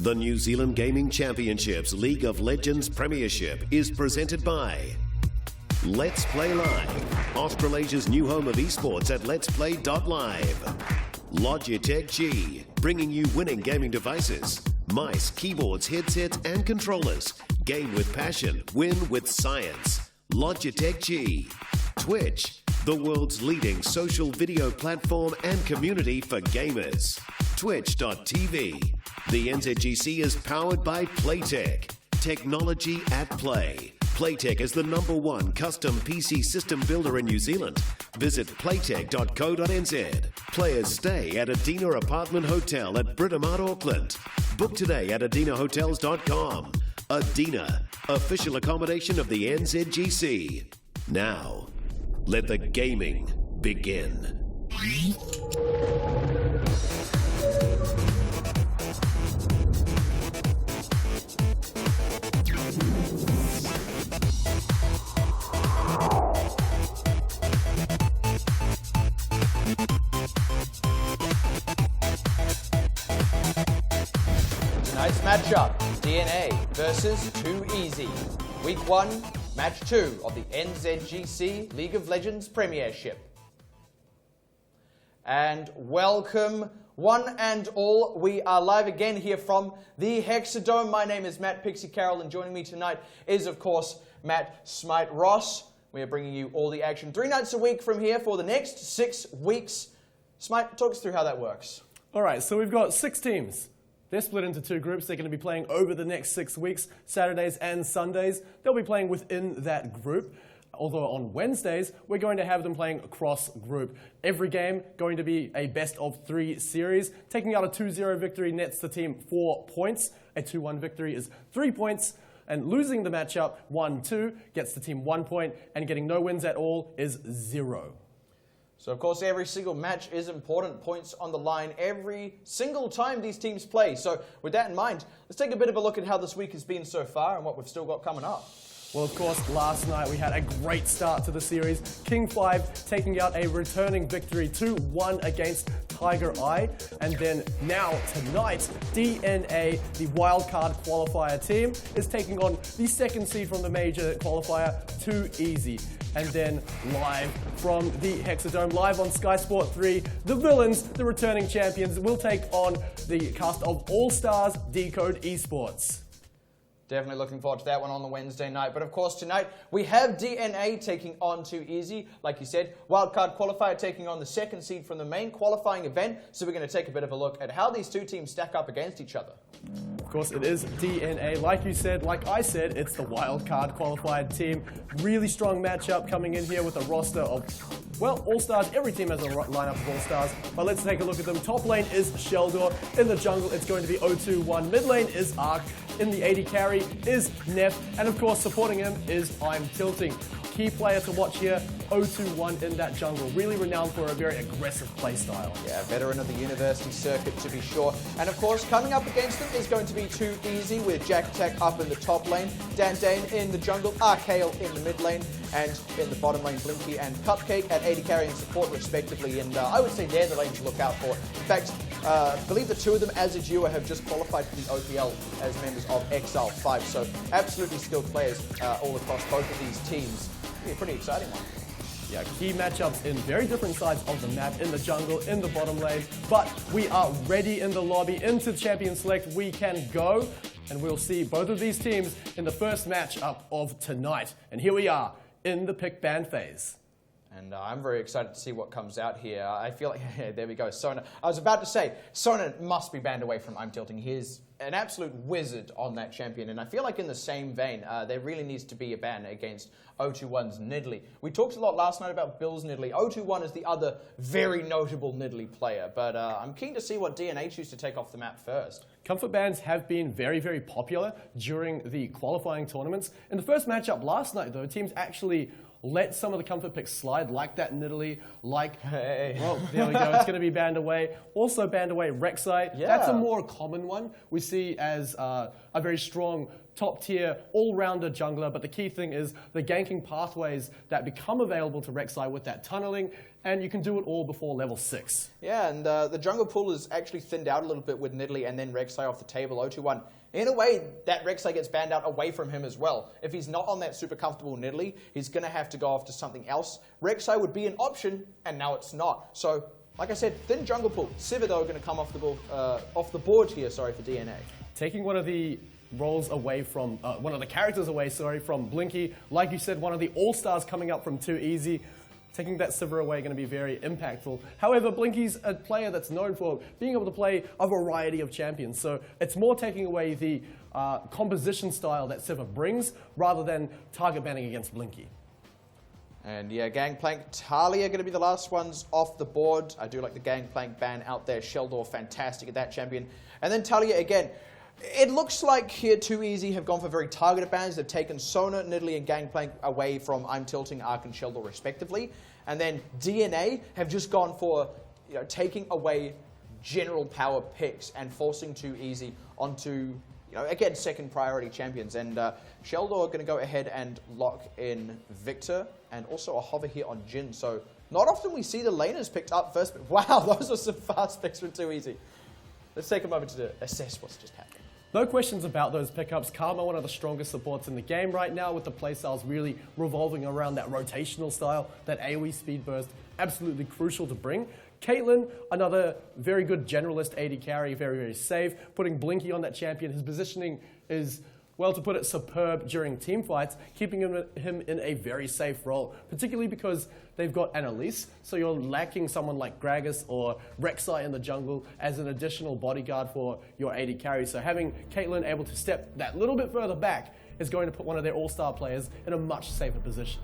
The New Zealand Gaming Championships League of Legends Premiership is presented by Letsplay.Live, Australasia's new home of esports at Letsplay.Live. Logitech G, bringing you winning gaming devices, mice, keyboards, headsets and controllers. Game with passion, win with science. Logitech G. Twitch, the world's leading social video platform and community for gamers. Twitch.tv. The NZGC is powered by Playtech. Technology at play. Playtech is the #1 custom PC system builder in New Zealand. Visit playtech.co.nz. Players stay at Adina Apartment Hotel at Britomart, Auckland. Book today at adinahotels.com. Adina, official accommodation of the NZGC. Now, let the gaming begin. Tonight's matchup, DNA versus Too Easy. Week 1, Match 2 of the NZGC League of Legends Premiership. And welcome, one and all. We are live again here from the Hexadome. My name is Matt Pixie Carroll, and joining me tonight is, of course, Matt Smite Ross. We are bringing you all the action 3 nights a week from here for the next 6 weeks. Smite, talk us through how that works. All right, so we've got 6 teams. They're split into 2 groups. They're going to be playing over the next 6 weeks, Saturdays and Sundays. They'll be playing within that group. Although on Wednesdays, we're going to have them playing cross group. Every game going to be a best of 3 series. Taking out a 2-0 victory nets the team 4 points. A 2-1 victory is 3 points. And losing the matchup 1-2 gets the team 1 point. And getting no wins at all is 0. So, of course, every single match is important. Points on the line every single time these teams play. So, with that in mind, let's take a bit of a look at how this week has been so far and what we've still got coming up. Well, of course, last night we had a great start to the series. King 5 taking out a returning victory 2-1 against Tiger Eye. And then now, tonight, DNA, the wildcard qualifier team, is taking on the 2nd seed from the major qualifier, Too Easy. And then live from the Hexadome, live on Sky Sport 3, the villains, the returning champions, will take on the cast of All Stars Decode Esports. Definitely looking forward to that one on the Wednesday night. But of course, tonight we have DNA taking on Too Easy. Like you said, wildcard qualifier taking on the 2nd seed from the main qualifying event. So we're going to take a bit of a look at how these 2 teams stack up against each other. Of course, it is DNA. Like you said, like I said, it's the wildcard qualified team. Really strong matchup coming in here with a roster of, well, all-stars. Every team has a lineup of all-stars. But let's take a look at them. Top lane is Sheldor. In the jungle, it's going to be 021. Mid lane is Ark. In the AD carry is Neff. And of course, supporting him is I'm Tilting. Key player to watch here, 021 in that jungle. Really renowned for a very aggressive playstyle. Yeah, veteran of the university circuit to be sure. And of course, coming up against them is going to be Too Easy with Jack Attack up in the top lane, Dan Dane in the jungle, Arcale in the mid lane, and in the bottom lane, Blinky and Cupcake at AD carry and support respectively. And I would say they're the lane to look out for. In fact, I believe the 2 of them as a duo have just qualified for the OPL as members of Exile 5. So absolutely skilled players all across both of these teams. Be a pretty exciting one. Yeah, key matchups in very different sides of the map, in the jungle, in the bottom lane. But we are ready in the lobby. Into Champion Select we can go. And we'll see both of these teams in the first matchup of tonight. And here we are in the pick ban phase. And I'm very excited to see what comes out here. I feel like, yeah, there we go, Sona. I was about to say, Sona must be banned away from I'm Tilting. He's an absolute wizard on that champion. And I feel like in the same vein, there really needs to be a ban against 021's Nidalee. We talked a lot last night about Bill's Nidalee. 021 is the other very notable Nidalee player. But I'm keen to see what DNA choose to take off the map first. Comfort bans have been very, very popular during the qualifying tournaments. In the first matchup last night, though, teams actually let some of the comfort picks slide, like that Nidalee, like, hey. Well, there we go, it's going to be banned away. Also banned away Rek'Sai. Yeah. That's a more common one we see as a very strong top-tier, all-rounder jungler, but the key thing is the ganking pathways that become available to Rek'Sai with that tunneling, and you can do it all before level 6. Yeah, and the jungle pool is actually thinned out a little bit with Nidalee and then Rek'Sai off the table, 0-2-1. In a way, that Rek'Sai gets banned out away from him as well. If he's not on that super comfortable Nidalee, he's going to have to go off to something else. Rek'Sai would be an option, and now it's not. So, like I said, thin jungle pool. Sivir, though, going to come off the board here, for DNA. Taking one of the roles away from, one of the characters away, from Blinky. Like you said, one of the all-stars coming up from 2EZ. Taking that Sivir away going to be very impactful. However, Blinky's a player that's known for being able to play a variety of champions. So it's more taking away the composition style that Sivir brings rather than target banning against Blinky. And yeah, Gangplank, Talia going to be the last ones off the board. I do like the Gangplank ban out there. Sheldor, fantastic at that champion. And then Talia again. It looks like here 2EZ have gone for very targeted bans. They've taken Sona, Nidalee, and Gangplank away from I'm Tilting, Ark, and Sheldor respectively. And then DNA have just gone for taking away general power picks and forcing 2EZ onto, again, second priority champions. And Sheldor are going to go ahead and lock in Victor and also a hover here on Jhin. So not often we see the laners picked up first, but wow, those are some fast picks from 2EZ. Let's take a moment to assess what's just happened. No questions about those pickups. Karma, one of the strongest supports in the game right now, with the playstyles really revolving around that rotational style, that AoE speed burst, absolutely crucial to bring. Caitlyn, another very good generalist AD carry, very, very safe. Putting Blinky on that champion. His positioning is, well, to put it, superb during team fights, keeping him in a very safe role, particularly because they've got Annalise, so you're lacking someone like Gragas or Rek'Sai in the jungle as an additional bodyguard for your AD carry. So having Caitlyn able to step that little bit further back is going to put one of their all-star players in a much safer position.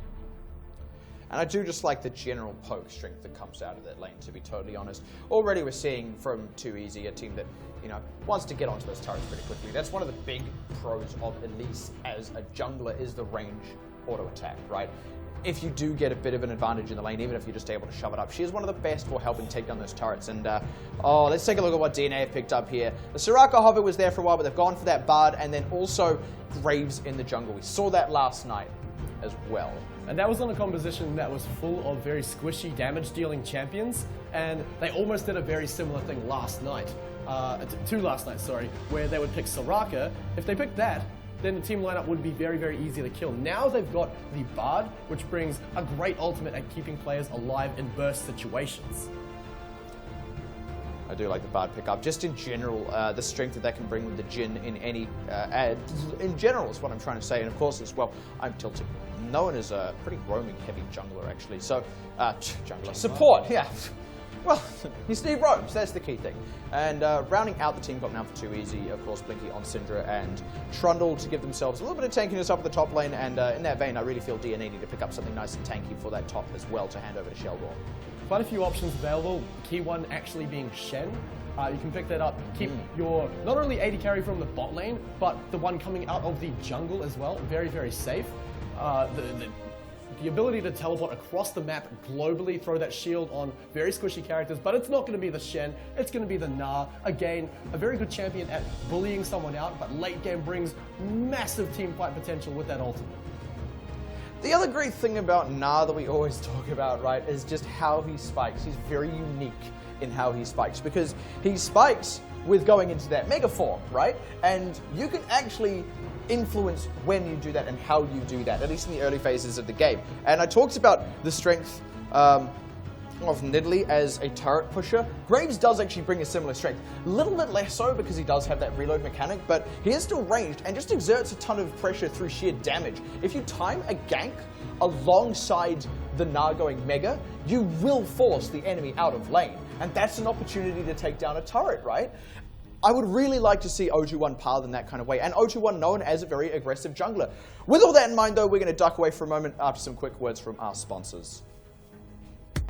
And I do just like the general poke strength that comes out of that lane, to be totally honest. Already we're seeing from 2EZ a team that, wants to get onto those turrets pretty quickly. That's one of the big pros of Elise as a jungler is the range auto attack, right? If you do get a bit of an advantage in the lane, even if you're just able to shove it up, she is one of the best for helping take down those turrets. And, let's take a look at what DNA have picked up here. The Soraka hover was there for a while, but they've gone for that Bard, and then also Graves in the jungle. We saw that last night as well. And that was on a composition that was full of very squishy damage-dealing champions, and they almost did a very similar thing last night. Where they would pick Soraka. If they picked that, then the team lineup would be very, very easy to kill. Now they've got the Bard, which brings a great ultimate at keeping players alive in burst situations. I do like the Bard pickup. Just in general, the strength that can bring with the Jhin in any in general is what I'm trying to say. And of course, as well, I'm Tilting. Known as a pretty roaming heavy jungler, actually. So, jungler support, yeah. Well, you Steve roams, that's the key thing. And rounding out the team got now for 2EZ, of course, Blinky on Syndra and Trundle to give themselves a little bit of tankiness up at the top lane. And in that vein, I really feel DNA need to pick up something nice and tanky for that top as well to hand over to Sheldor. Quite a few options available, key one actually being Shen. You can pick that up, keep your, not only AD carry from the bot lane, but the one coming out of the jungle as well, very, very safe. The ability to teleport across the map globally, throw that shield on very squishy characters, but it's not going to be the Shen, it's going to be the Na. Again, a very good champion at bullying someone out, but late game brings massive team fight potential with that ultimate. The other great thing about Na that we always talk about, right, is just how he spikes. He's very unique in how he spikes, because he spikes with going into that mega form, right? And you can actually influence when you do that and how you do that, at least in the early phases of the game. And I talked about the strength of Nidalee as a turret pusher. Graves does actually bring a similar strength. A little bit less so because he does have that reload mechanic, but he is still ranged and just exerts a ton of pressure through sheer damage. If you time a gank alongside the Na going mega, you will force the enemy out of lane. And that's an opportunity to take down a turret, right? I would really like to see 0-2-1 path in that kind of way, and 0-2-1 known as a very aggressive jungler. With all that in mind, though, we're going to duck away for a moment after some quick words from our sponsors.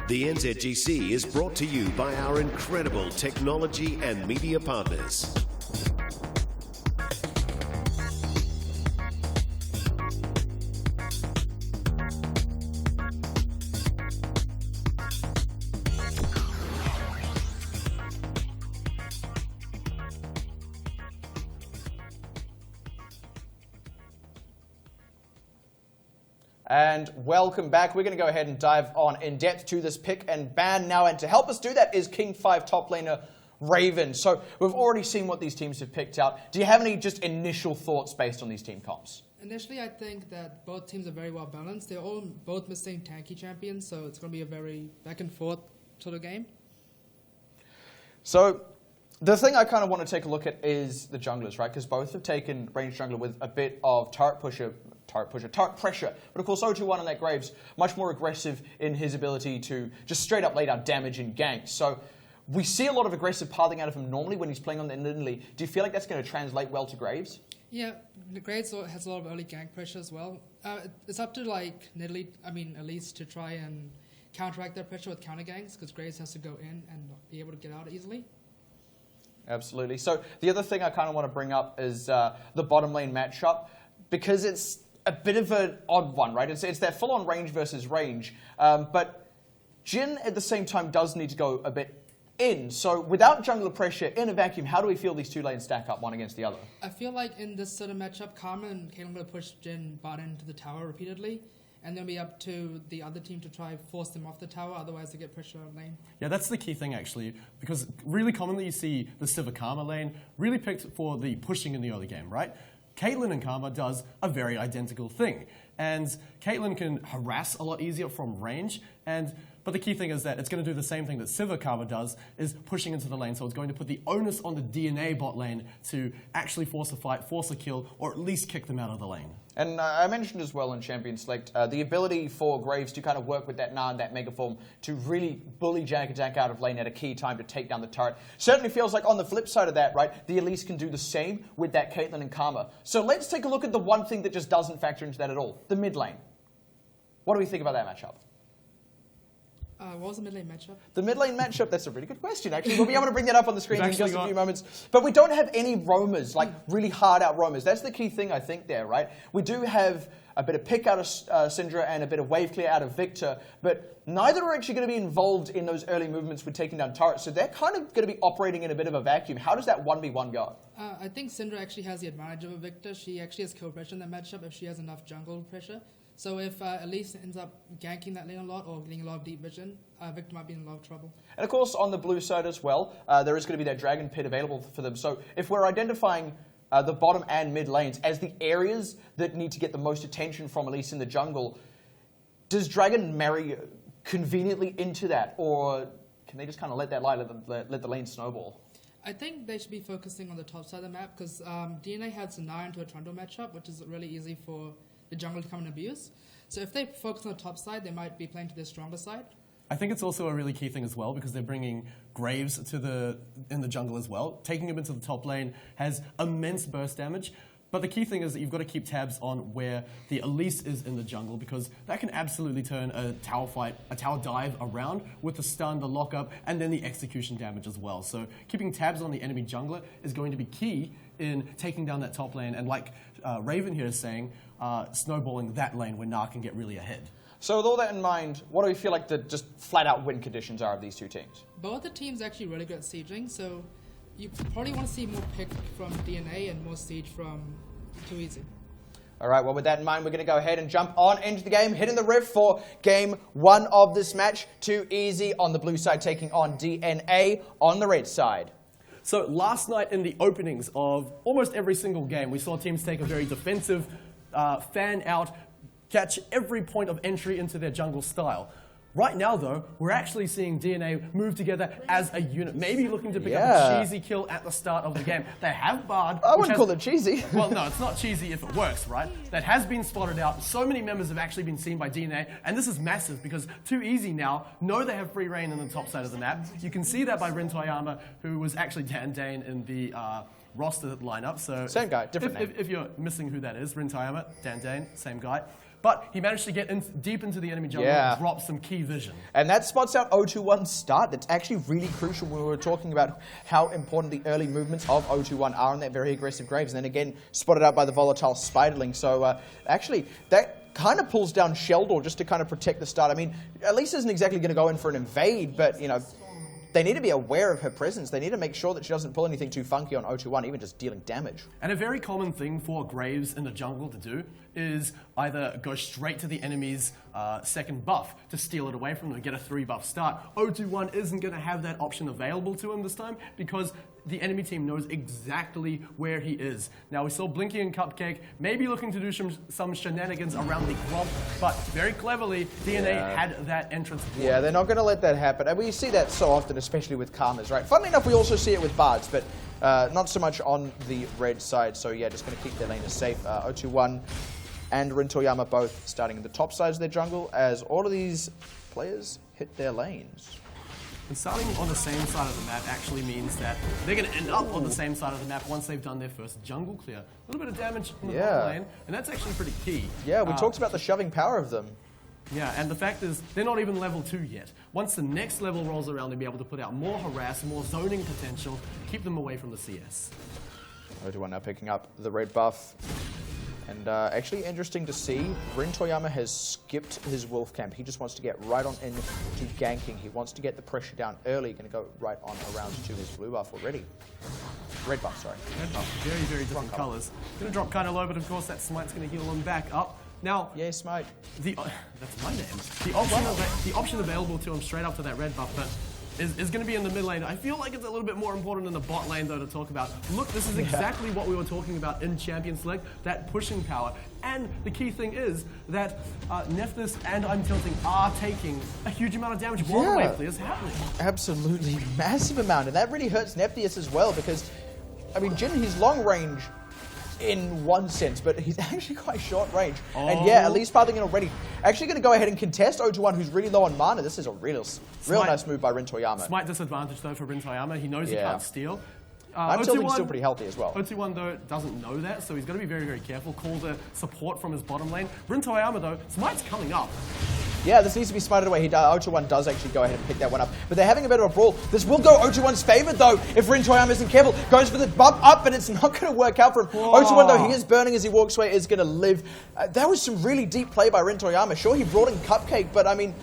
The NZGC is brought to you by our incredible technology and media partners. And welcome back. We're going to go ahead and dive on in depth to this pick and ban now. And to help us do that is King 5 top laner Raven. So we've already seen what these teams have picked out. Do you have any just initial thoughts based on these team comps? Initially, I think that both teams are very well balanced. They're all both missing tanky champions, so it's going to be a very back and forth sort of game. So the thing I kind of want to take a look at is the junglers, right? Because both have taken range jungler with a bit of turret pressure. But of course, 021 on that Graves, much more aggressive in his ability to just straight up lay down damage and gank. So we see a lot of aggressive pathing out of him normally when he's playing on the Nidalee. Do you feel like that's going to translate well to Graves? Yeah, the Graves has a lot of early gank pressure as well. It's up to like Nidalee, Elise to try and counteract that pressure with counter ganks because Graves has to go in and be able to get out easily. Absolutely. So the other thing I kind of want to bring up is the bottom lane matchup because it's a bit of an odd one, right? It's that full-on range versus range, but Jhin at the same time does need to go a bit in. So without jungler pressure in a vacuum, how do we feel these two lanes stack up one against the other? I feel like in this sort of matchup, Karma and Caitlyn will push Jhin bot into the tower repeatedly, and then it'll be up to the other team to try force them off the tower, otherwise they get pressure on lane. Yeah, that's the key thing actually, because really commonly you see the Sivir Karma lane really picked for the pushing in the early game, right? Caitlyn and Karma does a very identical thing. And Caitlyn can harass a lot easier from range, but the key thing is that it's going to do the same thing that Sivir Karma does, is pushing into the lane. So it's going to put the onus on the DNA bot lane to actually force a fight, force a kill, or at least kick them out of the lane. And I mentioned as well in Champion Select, the ability for Graves to kind of work with that Gnar and that Megaform to really bully Jack Attack out of lane at a key time to take down the turret. Certainly feels like on the flip side of that, right, the Elise can do the same with that Caitlyn and Karma. So let's take a look at the one thing that just doesn't factor into that at all, the mid lane. What do we think about that matchup? What was the mid lane matchup? The mid lane matchup, that's a really good question, actually. We'll be able to bring that up on the screen in just a few moments. But we don't have any roamers, like really hard out roamers. That's the key thing, I think, there, right? We do have a bit of pick out of Syndra and a bit of wave clear out of Victor, but neither are actually going to be involved in those early movements with taking down turrets. So they're kind of going to be operating in a bit of a vacuum. How does that 1v1 go? I think Syndra actually has the advantage of a Victor. She actually has kill pressure in that matchup if she has enough jungle pressure. So if Elise ends up ganking that lane a lot or getting a lot of deep vision, Victor might be in a lot of trouble. And of course, on the blue side as well, there is going to be that Dragon Pit available for them. So if we're identifying the bottom and mid lanes as the areas that need to get the most attention from Elise in the jungle, does Dragon marry conveniently into that, or can they just kind of let the lane snowball? I think they should be focusing on the top side of the map because DNA has a Gnar into a Trundle matchup, which is really easy for the jungle to come and abuse. So if they focus on the top side, they might be playing to their stronger side. I think it's also a really key thing as well because they're bringing Graves in the jungle as well. Taking him into the top lane has immense burst damage. But the key thing is that you've got to keep tabs on where the Elise is in the jungle because that can absolutely turn a tower fight, a tower dive around with the stun, the lockup, and then the execution damage as well. So keeping tabs on the enemy jungler is going to be key in taking down that top lane. And like Raven here is saying, snowballing that lane where Gnar can get really ahead. So with all that in mind, what do we feel like the just flat-out win conditions are of these two teams? Both the teams are actually really good at sieging, so you probably want to see more pick from DNA and more siege from Too Easy. All right, well, with that in mind, we're going to go ahead and jump on into the game, hitting the riff for game one of this match. Too Easy on the blue side taking on DNA on the red side. So last night in the openings of almost every single game, we saw teams take a very defensive, fan-out, catch every point of entry into their jungle style. Right now, though, we're actually seeing DNA move together as a unit, maybe looking to pick up a cheesy kill at the start of the game. They have Bard. I wouldn't call it cheesy. Well, no, it's not cheesy if it works, right? That has been spotted out. So many members have actually been seen by DNA, and this is massive because Too Easy now know they have free reign in the top side of the map. You can see that by Rin Toyama, who was actually Dan Dane in the roster lineup. So same guy, different name. If you're missing who that is, Rin Toyama, Dan Dane, same guy. But he managed to get deep into the enemy jungle and drop some key vision. And that spots out 021's start. That's actually really crucial when we were talking about how important the early movements of 021 are on that very aggressive Graves. And then again, spotted out by the volatile Spiderling. So actually, that kind of pulls down Sheldor just to kind of protect the start. I mean, Elise isn't exactly going to go in for an invade, but, you know, they need to be aware of her presence. They need to make sure that she doesn't pull anything too funky on 021, even just dealing damage. And a very common thing for Graves in the jungle to do is either go straight to the enemy's second buff to steal it away from them and get a 3-buff start. 021 isn't going to have that option available to him this time because the enemy team knows exactly where he is. Now, we saw Blinky and Cupcake maybe looking to do some shenanigans around the Gromp, but very cleverly, DNA had that entrance blocked. Yeah, they're not going to let that happen. And we see that so often, especially with Karmas, right? Funnily enough, we also see it with Bards, but not so much on the red side. So yeah, just going to keep their laners safe. 021 and Rintoyama both starting in the top sides of their jungle as all of these players hit their lanes. And starting on the same side of the map actually means that they're going to end up on the same side of the map once they've done their first jungle clear. A little bit of damage in the bottom lane, and that's actually pretty key. Yeah, we talked about the shoving power of them. Yeah, and the fact is, they're not even level 2 yet. Once the next level rolls around, they'll be able to put out more harass, more zoning potential, keep them away from the CS. 021 now picking up the red buff. And actually interesting to see, Rintoyama has skipped his wolf camp. He just wants to get right on into ganking. He wants to get the pressure down early. Going to go right on around to his blue buff already. Red buff, sorry. Red buff, very, very different colors. Going to drop kind of low, but of course that smite's going to heal him back up. Now, yeah, smite. That's my name. The option available to him straight up to that red buff, but is going to be in the mid lane. I feel like it's a little bit more important in the bot lane, though, to talk about. Look, this is exactly what we were talking about in Champion Select, that pushing power. And the key thing is that Nephthys and I'm Tilting are taking a huge amount of damage while the wave clear is happening. Absolutely massive amount, and that really hurts Nephthys as well because, I mean, Jin, he's long range in one sense, but he's actually quite short range. And yeah, at least farthing in already. Actually going to go ahead and contest 021, who's really low on mana. This is a real nice move by Rintoyama. Smite disadvantage though for Rintoyama. He knows he can't steal. I'm Tilting's still pretty healthy as well. 021 though doesn't know that, so he's got to be very, very careful. Call the support from his bottom lane. Rintoyama though, Smite's coming up. Yeah, this needs to be smited away. 021 does actually go ahead and pick that one up. But they're having a bit of a brawl. This will go 021's favor, though, if Rintoyama isn't careful. Goes for the bump up, but it's not going to work out for him. 021, though, he is burning as he walks away, is going to live. That was some really deep play by Rintoyama. Sure, he brought in Cupcake, but, I mean,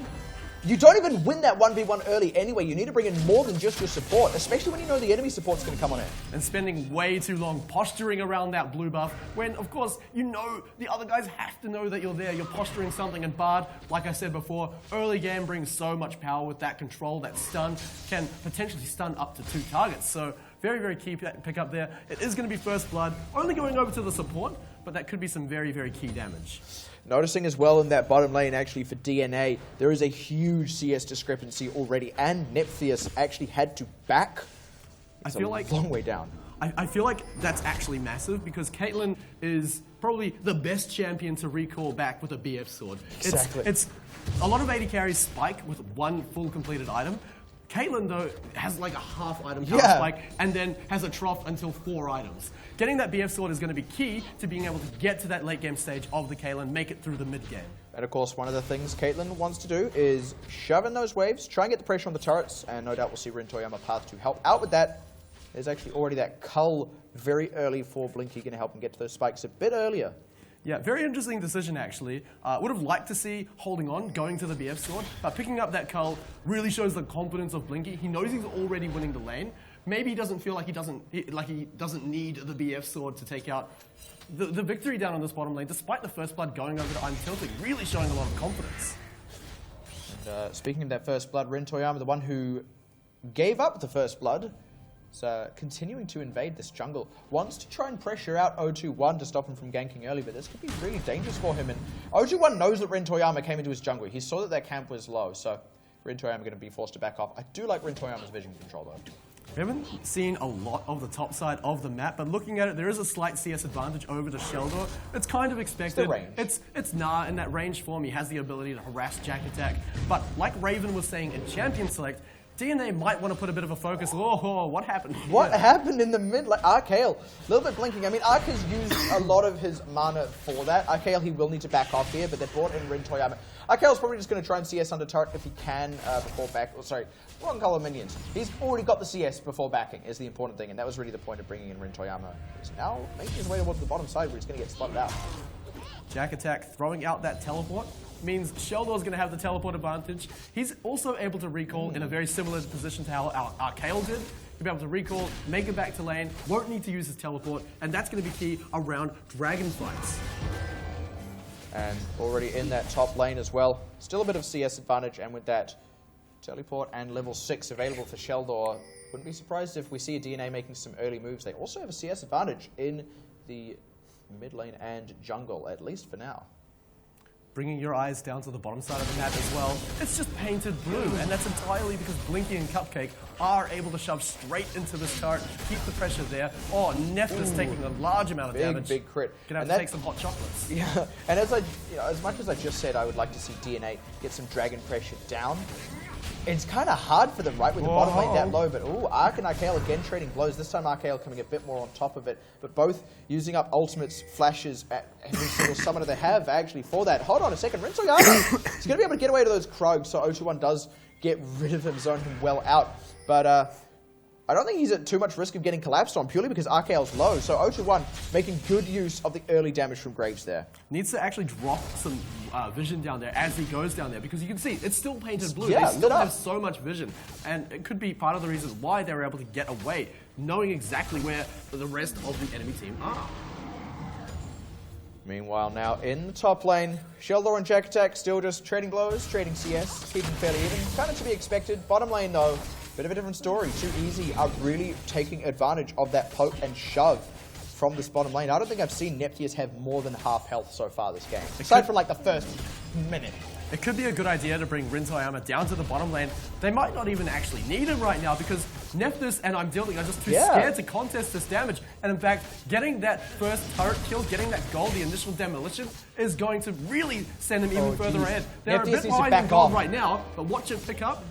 you don't even win that 1v1 early anyway. You need to bring in more than just your support, especially when you know the enemy support's going to come on in. And spending way too long posturing around that blue buff when, of course, you know the other guys have to know that you're there. You're posturing something, and Bard, like I said before, early game brings so much power with that control, that stun, can potentially stun up to 2 targets. So very, very key pick up there. It is going to be first blood, only going over to the support, but that could be some very, very key damage. Noticing as well in that bottom lane, actually, for DNA, there is a huge CS discrepancy already, and Nephthys actually had to back. It's a long way down. I feel like that's actually massive because Caitlyn is probably the best champion to recall back with a BF sword. Exactly. It's a lot of AD carries spike with one full completed item. Caitlyn, though, has like a half item spike and then has a trough until 4 items. Getting that BF sword is going to be key to being able to get to that late game stage of the Caitlyn, make it through the mid game. And of course, one of the things Caitlyn wants to do is shove in those waves, try and get the pressure on the turrets, and no doubt we'll see Rintoyama path to help out with that. There's actually already that cull very early for Blinky, going to help him get to those spikes a bit earlier. Yeah, very interesting decision actually. Would have liked to see holding on, going to the BF sword, but picking up that cull really shows the confidence of Blinky. He knows he's already winning the lane. Maybe he doesn't feel like he doesn't need the BF sword to take out the victory down on this bottom lane, despite the first blood going over to I'm Tilting, really showing a lot of confidence. And, speaking of that first blood, Rintoyama, the one who gave up the first blood, is continuing to invade this jungle. Wants to try and pressure out 021 to stop him from ganking early, but this could be really dangerous for him. And 021 knows that Rintoyama came into his jungle. He saw that their camp was low, so Rintoyama going to be forced to back off. I do like Rintoyama's vision control, though. We haven't seen a lot of the top side of the map, but looking at it, there is a slight CS advantage over the Sheldor. It's kind of expected. It's the range. It's Nah, in that range form, he has the ability to harass Jack Attack. But like Raven was saying in Champion Select, DNA might want to put a bit of a focus. Oh, what happened here? What happened in the mid? Like Arcale, a little bit blinking. I mean, Arc has used a lot of his mana for that. Arcale, he will need to back off here, but they brought in Rintoyama. Arcale's probably just going to try and CS under turret if he can before back. Oh, sorry, wrong color minions. He's already got the CS before backing is the important thing, and that was really the point of bringing in Rintoyama. He's now making his way towards the bottom side where he's going to get spotted out. Jack Attack throwing out that teleport means Sheldor's going to have the teleport advantage. He's also able to recall in a very similar position to how Arcale did. He'll be able to recall, make it back to lane, won't need to use his teleport, and that's going to be key around dragon fights. And already in that top lane as well. Still a bit of CS advantage, and with that teleport and level 6 available for Sheldor, wouldn't be surprised if we see a DNA making some early moves. They also have a CS advantage in the mid lane and jungle, at least for now. Bringing your eyes down to the bottom side of the map as well, it's just painted blue, and that's entirely because Blinky and Cupcake are able to shove straight into this turret, keep the pressure there. Oh, Neff is taking a large amount of damage. Big crit. Gonna have to take some hot chocolates. Yeah, and as much as I just said, I would like to see DNA get some dragon pressure down. It's kind of hard for them, right, with the bottom lane that low, but Ark and Arkael again trading blows. This time Arkael coming a bit more on top of it, but both using up ultimates, flashes at every single summoner they have actually for that. Hold on a second, Rinsoyama, he's going to be able to get away to those Krogs, so 021 does get rid of him, zone him well out, but I don't think he's at too much risk of getting collapsed on, purely because Arkael's low, so 021 making good use of the early damage from Graves there. Needs to actually drop some vision down there as he goes down there, because you can see it's still painted blue. Yeah, they still have so much vision, and it could be part of the reason why they were able to get away, knowing exactly where the rest of the enemy team are. Meanwhile, now in the top lane, Sheldor and Jack Attack still just trading blows, trading CS, keeping fairly even. Kind of to be expected. Bottom lane, though, bit of a different story. Too Easy are really taking advantage of that poke and shove from this bottom lane. I don't think I've seen Neptius have more than half health so far this game, aside from like the first minute. It could be a good idea to bring Rinsoyama down to the bottom lane. They might not even actually need him right now because Nephthys and I'm Dealing are just too scared to contest this damage. And in fact, getting that first turret kill, getting that gold, the initial demolition, is going to really send them even further ahead. They're a bit behind in gold right now, but watch it pick up.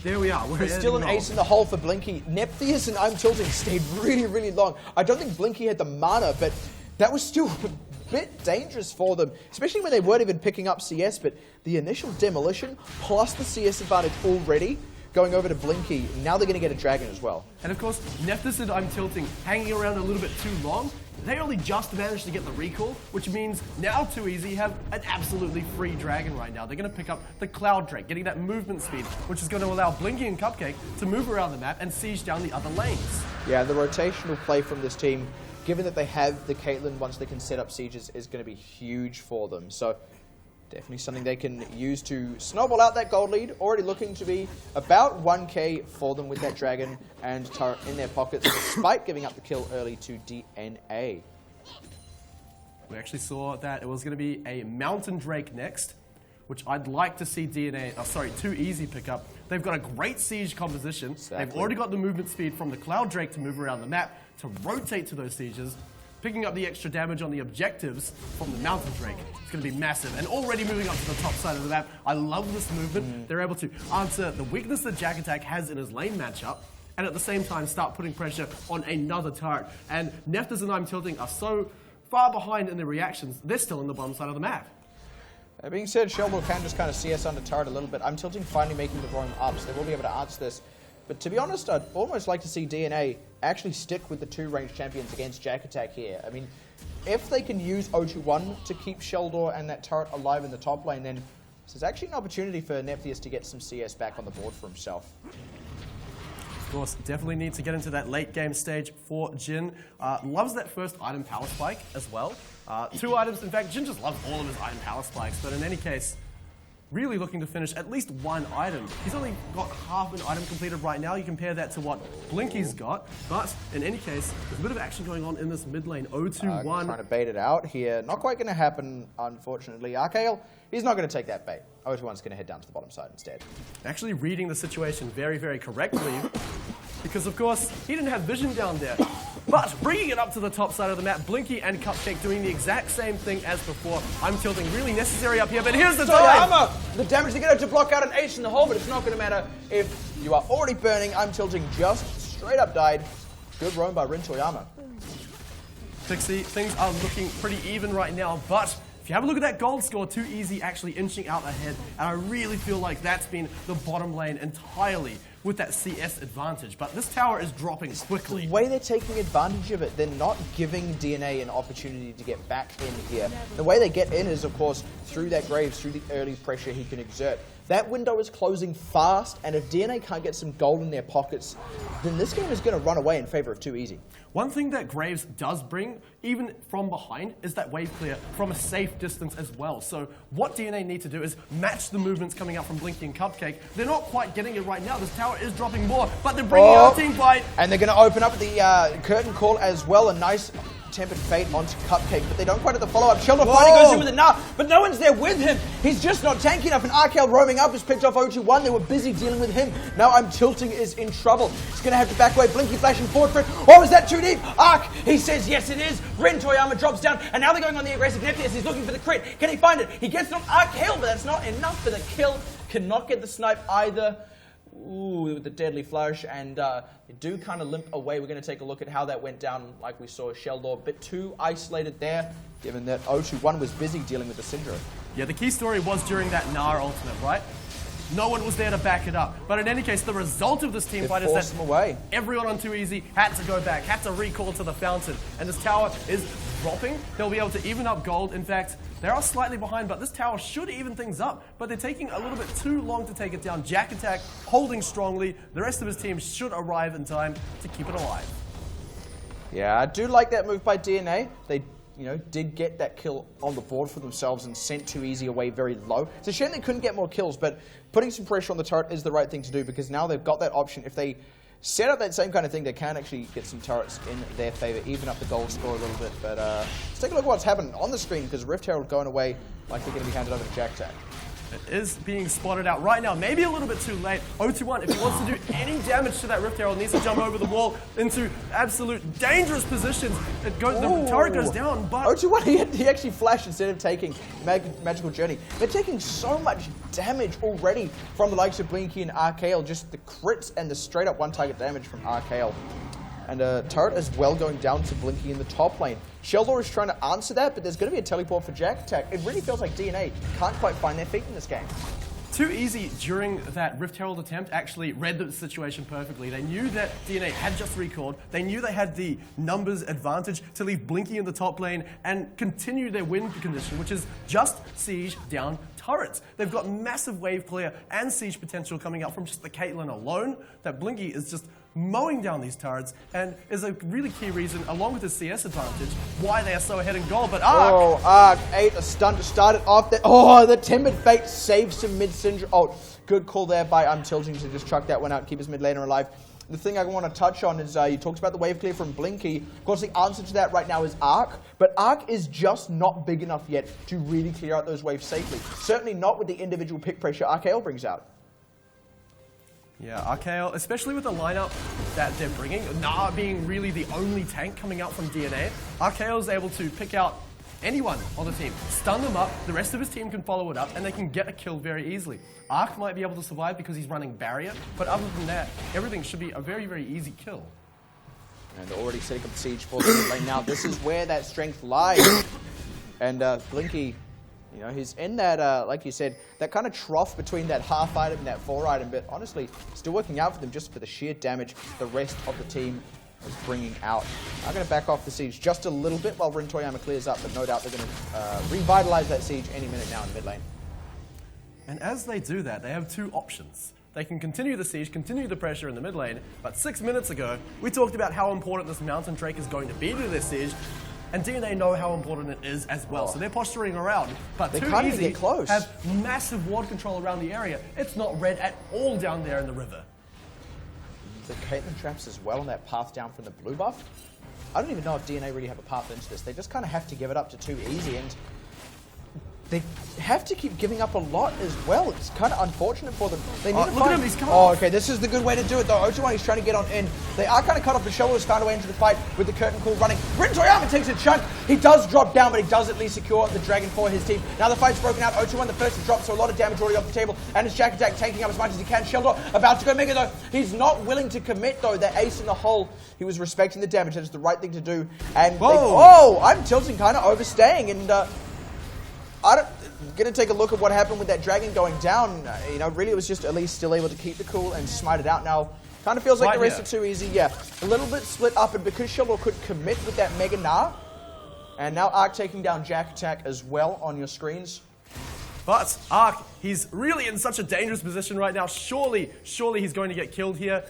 There we are. There's still an ace in the hole for Blinky. Nephthys and I'm Tilting stayed really, really long. I don't think Blinky had the mana, but that was still a bit dangerous for them, especially when they weren't even picking up CS, but the initial demolition plus the CS advantage already going over to Blinky. Now they're going to get a dragon as well. And of course, Nephthys and I'm Tilting hanging around a little bit too long. They only just managed to get the recall, which means now Too Easy have an absolutely free dragon right now. They're going to pick up the Cloud Drake, getting that movement speed, which is going to allow Blinky and Cupcake to move around the map and siege down the other lanes. Yeah, the rotational play from this team, given that they have the Caitlyn once they can set up sieges, is going to be huge for them. So definitely something they can use to snowball out that gold lead. Already looking to be about 1k for them with that dragon and turret in their pockets, despite giving up the kill early to DNA. We actually saw that it was going to be a Mountain Drake next, which I'd like to see Too Easy pick up. They've got a great siege composition. Exactly. They've already got the movement speed from the Cloud Drake to move around the map, to rotate to those sieges, picking up the extra damage on the objectives from the Mountain Drake. It's going to be massive, and already moving up to the top side of the map. I love this movement. They're able to answer the weakness that Jack Attack has in his lane matchup, and at the same time start putting pressure on another turret. And Nephthys and I'm Tilting are so far behind in their reactions, they're still in the bottom side of the map. That being said, Sheldor can just kind of CS under turret a little bit. I'm Tilting finally making the roam up, so they will be able to answer this. But to be honest, I'd almost like to see DNA actually stick with the two ranged champions against Jack Attack here. I mean, if they can use 021 to keep Sheldor and that turret alive in the top lane, then this is actually an opportunity for Nephthys to get some CS back on the board for himself. Of course, definitely need to get into that late game stage for Jin. Loves that first item power spike as well. 2 items, in fact, Jin just loves all of his item power spikes, but in any case, really looking to finish at least 1 item. He's only got half an item completed right now. You compare that to what Blinky's got, but in any case, there's a bit of action going on in this mid lane. 0-2-1. Trying to bait it out here. Not quite going to happen, unfortunately. Arkael, he's not going to take that bait. 0-2-1's going to head down to the bottom side instead. Actually reading the situation very, very correctly, because of course, he didn't have vision down there. But bringing it up to the top side of the map, Blinky and Cupcake doing the exact same thing as before. I'm Tilting really necessary up here, but here's the dive! The damage to get out to block out an ace in the hole, but it's not going to matter if you are already burning. I'm Tilting just straight up died. Good roam by Rinsoyama. Pixie, things are looking pretty even right now, but if you have a look at that gold score, Too Easy actually inching out ahead, and I really feel like that's been the bottom lane entirely. with that CS advantage. But this tower is dropping quickly. The way they're taking advantage of it, they're not giving DNA an opportunity to get back in here. The way they get in is, of course, through that Graves, through the early pressure he can exert. That window is closing fast, and if DNA can't get some gold in their pockets, then this game is going to run away in favor of too easy. One thing that Graves does bring, even from behind, is that wave clear from a safe distance as well. So what DNA need to do is match the movements coming out from Blinky and Cupcake. They're not quite getting it right now. This tower is dropping more, but they're bringing out a team fight. And they're going to open up the curtain call as well. A nice tempered fate onto Cupcake, but they don't quite have the follow-up. Sheldon finally goes in with it now, but no one's there with him. He's just not tanky enough, and RKL roaming up has picked off 0-2-1. They were busy dealing with him. Now I'm Tilting is in trouble. He's going to have to back away. Blinky flashing forward for it. Oh, is that too deep? Ark, he says yes it is. Ren Toyama drops down, and now they're going on the aggressive FPS. He's looking for the crit. Can he find it? He gets it on RKL, but that's not enough for the kill. Cannot get the snipe either. Ooh, with the deadly flourish, and they do kind of limp away. We're going to take a look at how that went down, like we saw Sheldor a bit too isolated there, given that 0-2-1 was busy dealing with the Syndrome. Yeah, the key story was during that Nara ultimate, right? No one was there to back it up. But in any case, the result of this team fight is that everyone on Too Easy had to go back, had to recall to the fountain. And this tower is dropping. They'll be able to even up gold. In fact, they are slightly behind, but this tower should even things up. But they're taking a little bit too long to take it down. Jack Attack holding strongly. The rest of his team should arrive in time to keep it alive. Yeah, I do like that move by DNA. They did get that kill on the board for themselves and sent Too Easy away very low. It's a shame they couldn't get more kills, but putting some pressure on the turret is the right thing to do, because now they've got that option. If they set up that same kind of thing, they can actually get some turrets in their favor, even up the gold score a little bit. But let's take a look at what's happening on the screen, because Rift Herald going away like they're going to be handed over to Jack Attack. It is being spotted out right now, maybe a little bit too late. 0-2-1, if he wants to do any damage to that Rift Herald, needs to jump over the wall into absolute dangerous positions. It goes, the turret goes down, but 0-2-1, he actually flashed instead of taking Magical Journey. They're taking so much damage already from the likes of Blinky and RKL, just the crits and the straight up one target damage from RKL. And turret as well going down to Blinky in the top lane. Sheldor is trying to answer that, but there's going to be a teleport for Jack Attack. It really feels like DNA can't quite find their feet in this game. Too Easy during that Rift Herald attempt actually read the situation perfectly. They knew that DNA had just recalled. They knew they had the numbers advantage to leave Blinky in the top lane and continue their win condition, which is just siege down turrets. They've got massive wave clear and siege potential coming out from just the Caitlyn alone. That Blinky is just mowing down these turrets and is a really key reason, along with the CS advantage, why they are so ahead in goal. But Ark! Ark ate a stun to start it off. The Timid Fate saves some mid-syndrome. Oh, good call there by Tilting to just chuck that one out, keep his mid laner alive. The thing I want to touch on is you talked about the wave clear from Blinky. Of course, the answer to that right now is Ark, but Ark is just not big enough yet to really clear out those waves safely. Certainly not with the individual pick pressure RKL brings out. Yeah, RKL, especially with the lineup that they're bringing, Nah being really the only tank coming out from DNA, RKL is able to pick out anyone on the team, stun them up, the rest of his team can follow it up, and they can get a kill very easily. Ark might be able to survive because he's running barrier, but other than that, everything should be a very, very easy kill. And they're already setting up the siege for the mid lane now. This is where that strength lies. And Blinky, he's in that, like you said, that kind of trough between that half item and that 4 item, but honestly, still working out for them just for the sheer damage the rest of the team is bringing out. I'm going to back off the siege just a little bit while Ren Toyama clears up, but no doubt they're going to revitalize that siege any minute now in mid lane. And as they do that, they have two options. They can continue the siege, continue the pressure in the mid lane, but 6 minutes ago, we talked about how important this Mountain Drake is going to be to their siege, and DNA know how important it is as well, so they're posturing around. But they Too can't Easy even get close. have massive ward control around the area. It's not red at all down there in the river. The Caitlyn traps as well on that path down from the blue buff. I don't even know if DNA really have a path into this. They just kind of have to give it up to Too Easy, and they have to keep giving up a lot as well. It's kind of unfortunate for them. They need to look at him, he's coming Oh, off. okay, this is the good way to do it though. 0-2-1, he's trying to get on in. They are kind of cut off, but Sheldor has found a way into the fight with the curtain call running. Ren Toyama takes a chunk. He does drop down, but he does at least secure the dragon for his team. Now the fight's broken out. 0-2-1, the first to drop, so a lot of damage already off the table. And his Jack Attack tanking up as much as he can. Sheldor about to go mega though. He's not willing to commit though. The ace in the hole. He was respecting the damage. That is the right thing to do. And I'm Tilting kind of overstaying, and Going to take a look at what happened with that dragon going down. You know, really it was just at least still able to keep the cool and smite it out. Now, kind of feels like the rest are too easy. Yeah, a little bit split up, and because Sheldor could commit with that Mega Gnar, and now Arc taking down Jack Attack as well on your screens. But Arc, he's really in such a dangerous position right now. Surely he's going to get killed here.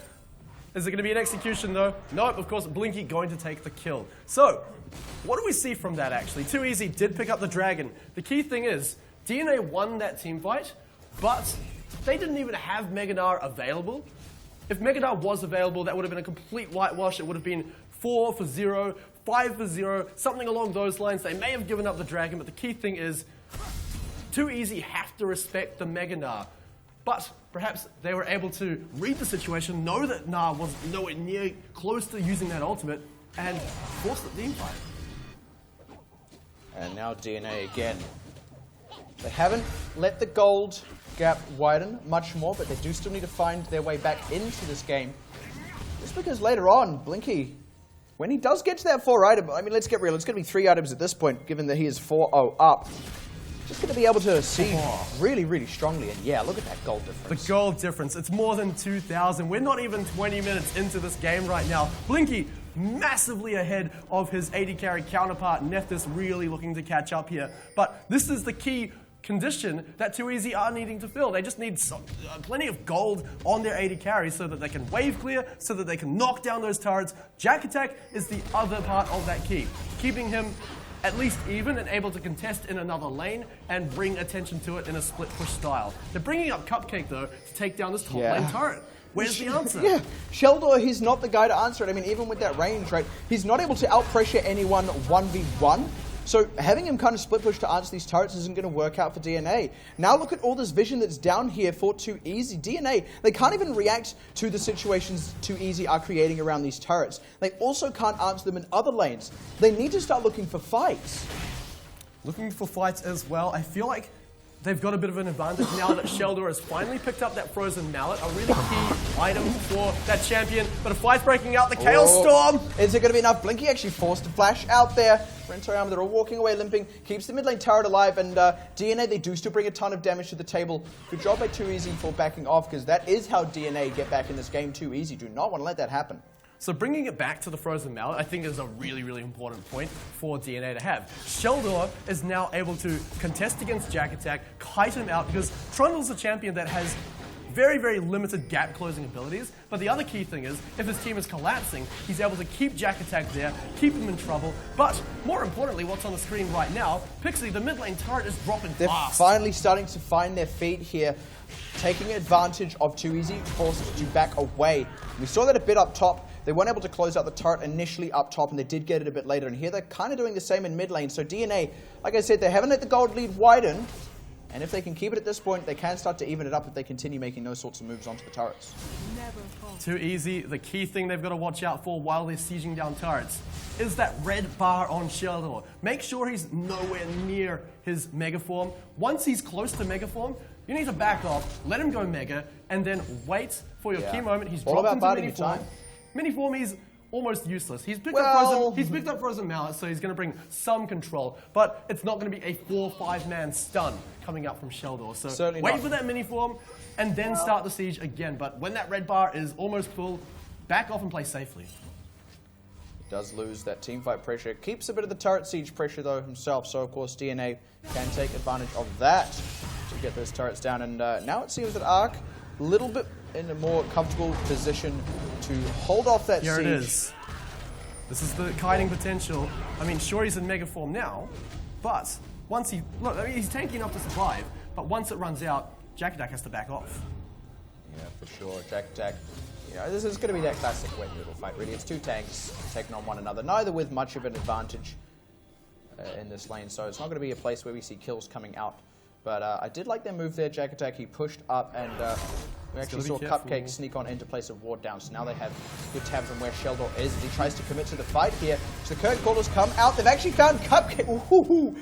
Is it going to be an execution though? Nope, of course, Blinky going to take the kill. So, what do we see from that actually? Too Easy did pick up the dragon. The key thing is, DNA won that team fight, but they didn't even have Mega Gnar available. If Mega Gnar was available, that would have been a complete whitewash. It would have been 4 for 0, 5 for 0, something along those lines. They may have given up the dragon, but the key thing is, Too Easy have to respect the Mega Gnar. But perhaps they were able to read the situation, know that Gnar was nowhere near close to using that ultimate, and force the team fight. And now DNA again. They haven't let the gold gap widen much more, but they do still need to find their way back into this game. Just because later on, Blinky, when he does get to that 4 item, I mean, let's get real, it's going to be 3 items at this point, given that he is 4-0 up. Just going to be able to see really, really strongly. And yeah, look at that gold difference. The gold difference, it's more than 2,000. We're not even 20 minutes into this game right now. Blinky massively ahead of his 80 carry counterpart. Nephthys really looking to catch up here. But this is the key condition that Too Easy are needing to fill. They just need plenty of gold on their 80 carries so that they can wave clear, so that they can knock down those turrets. Jack Attack is the other part of that key. Keeping him at least even and able to contest in another lane and bring attention to it in a split push style. They're bringing up Cupcake though to take down this top lane turret. Where's the answer? Yeah, Sheldor, he's not the guy to answer it. I mean, even with that range, right, he's not able to out-pressure anyone 1v1. So having him kind of split push to answer these turrets isn't going to work out for DNA. Now look at all this vision that's down here for Too Easy. DNA, they can't even react to the situations Too Easy are creating around these turrets. They also can't answer them in other lanes. They need to start looking for fights. Looking for fights as well. I feel like they've got a bit of an advantage now that Sheldor has finally picked up that Frozen Mallet, a really key item for that champion. But a fight's breaking out, the Chaos Storm! Is it going to be enough? Blinky actually forced to flash out there. Rentoyama, they're all walking away limping, keeps the mid lane turret alive, and DNA, they do still bring a ton of damage to the table. Good job by Too Easy for backing off, because that is how DNA get back in this game. Too Easy do not want to let that happen. So bringing it back to the Frozen Mallet, I think is a really, really important point for DNA to have. Sheldor is now able to contest against Jack Attack, kite him out, because Trundle's a champion that has very, very limited gap closing abilities. But the other key thing is, if his team is collapsing, he's able to keep Jack Attack there, keep him in trouble. But more importantly, what's on the screen right now, Pixie, the mid lane turret is dropping They're fast. finally starting to find their feet here, taking advantage of Too Easy, forced to back away. We saw that a bit up top. They weren't able to close out the turret initially up top, and they did get it a bit later. And here they're kind of doing the same in mid lane. So DNA, like I said, they haven't let the gold lead widen. And if they can keep it at this point, they can start to even it up if they continue making those sorts of moves onto the turrets. Too Easy, the key thing they've got to watch out for while they're sieging down turrets is that red bar on Sheldor. Make sure he's nowhere near his Mega Form. Once he's close to Mega Form, you need to back off, let him go Mega, and then wait for your key moment. He's dropped into Mini Form. Mini Form, he's almost useless. He's picked up Frozen Mallet, so he's going to bring some control, but it's not going to be a 4-5 man stun coming up from Sheldor. So certainly wait not. for that Mini Form, and then start the siege again. But when that red bar is almost full, back off and play safely. Does lose that teamfight pressure. Keeps a bit of the turret siege pressure, though, himself. So, of course, DNA can take advantage of that to get those turrets down. And now it seems that Arc, a little bit in a more comfortable position to hold off that siege. Here it is. This is the kiting potential. I mean, sure, he's in Mega Form now, but once he... Look, I mean, he's tanky enough to survive, but once it runs out, Jack Attack has to back off. Yeah, for sure. Jack Attack. You know, this is going to be that classic wet noodle fight, really. It's two tanks taking on one another, neither with much of an advantage in this lane, so it's not going to be a place where we see kills coming out. But I did like their move there, Jack Attack. He pushed up, and we actually saw Cupcake sneak on into place of ward down. So now they have good tabs on where Sheldor is. He tries to commit to the fight here. So the curtain callers come out. They've actually found Cupcake. Ooh,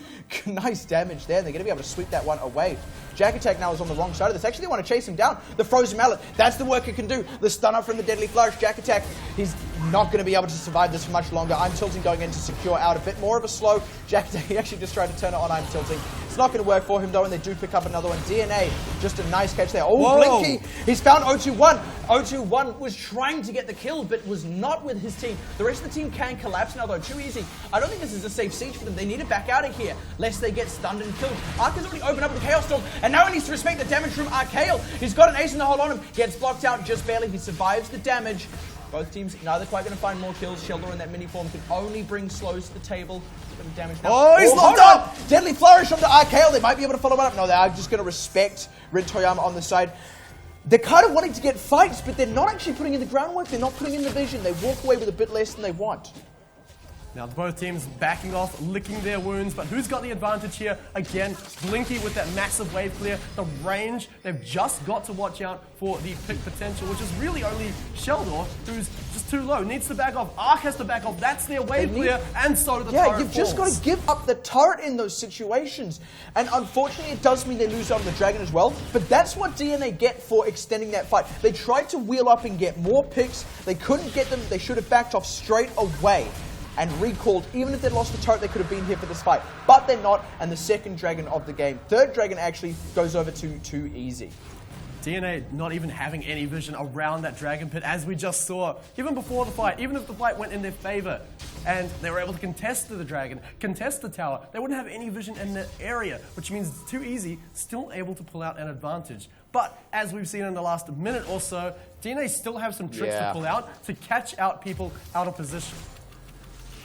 nice damage there. They're going to be able to sweep that one away. Jack Attack now is on the wrong side of this. Actually, they want to chase him down. The Frozen Mallet, that's the work it can do. The stun up from the Deadly Flourish. Jack Attack, he's not going to be able to survive this for much longer. I'm Tilting going in to secure out a bit more of a slow. Jack Attack, he actually just tried to turn it on I'm Tilting. It's not going to work for him, though, and they do pick up another one. DNA, just a nice catch there. Oh, Whoa. Blinky! He's found 021. 021 was trying to get the kill, but was not with his team. The rest of the team can collapse now, though. Too easy. I don't think this is a safe siege for them. They need to back out of here, lest they get stunned and killed. Ark has already opened up with the Chaos Storm, and now he needs to respect the damage from Arkael. He's got an ace in the hole on him. Gets blocked out just barely. He survives the damage. Both teams neither quite going to find more kills. Sheldor in that mini form can only bring slows to the table. Bit of damage now. Oh, he's locked hold up! on! Deadly Flourish onto Arkael. They might be able to follow it up. No, they are just going to respect Rin Toyama on the side. They're kind of wanting to get fights, but they're not actually putting in the groundwork. They're not putting in the vision. They walk away with a bit less than they want. Now both teams backing off, licking their wounds, but who's got the advantage here? Again, Blinky with that massive wave clear, the range, they've just got to watch out for the pick potential, which is really only Sheldor, who's just too low, needs to back off. Ark has to back off, that's their wave clear, and so do the turret you've just got to give up the turret in those situations. And unfortunately, it does mean they lose out on the Dragon as well, but that's what DNA get for extending that fight. They tried to wheel up and get more picks, they couldn't get them, they should have backed off straight away and recalled. Even if they'd lost the turret, they could have been here for this fight. But they're not, and the second Dragon of the game, third Dragon actually goes over to Too Easy. DNA not even having any vision around that Dragon Pit, as we just saw, even before the fight, even if the fight went in their favor, and they were able to contest the Dragon, contest the tower, they wouldn't have any vision in the area, which means Too Easy still able to pull out an advantage. But as we've seen in the last minute or so, DNA still have some tricks to pull out to catch out people out of position.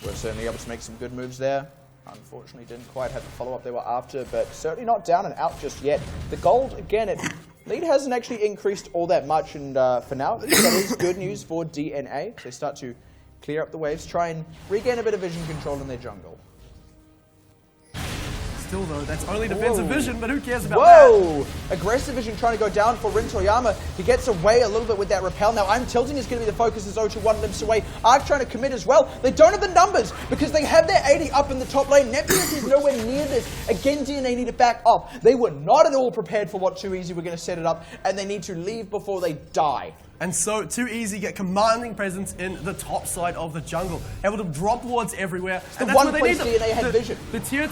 We're certainly able to make some good moves there. Unfortunately, didn't quite have the follow-up they were after, but certainly not down and out just yet. The gold, again, lead hasn't actually increased all that much, and for now, that is good news for DNA. They start to clear up the waves, try and regain a bit of vision control in their jungle. Still though, that's only defensive vision, but who cares about that? Whoa! Aggressive vision trying to go down for Rin Toyama. He gets away a little bit with that repel. Now I'm tilting is going to be the focus as 021 limps away. Ark trying to commit as well. They don't have the numbers because they have their 80 up in the top lane. Neptune is nowhere near this. Again, DNA need to back off. They were not at all prepared for what Too Easy were going to set it up, and they need to leave before they die. And so Too Easy get commanding presence in the top side of the jungle, able to drop wards everywhere. The one place DNA had vision. The tier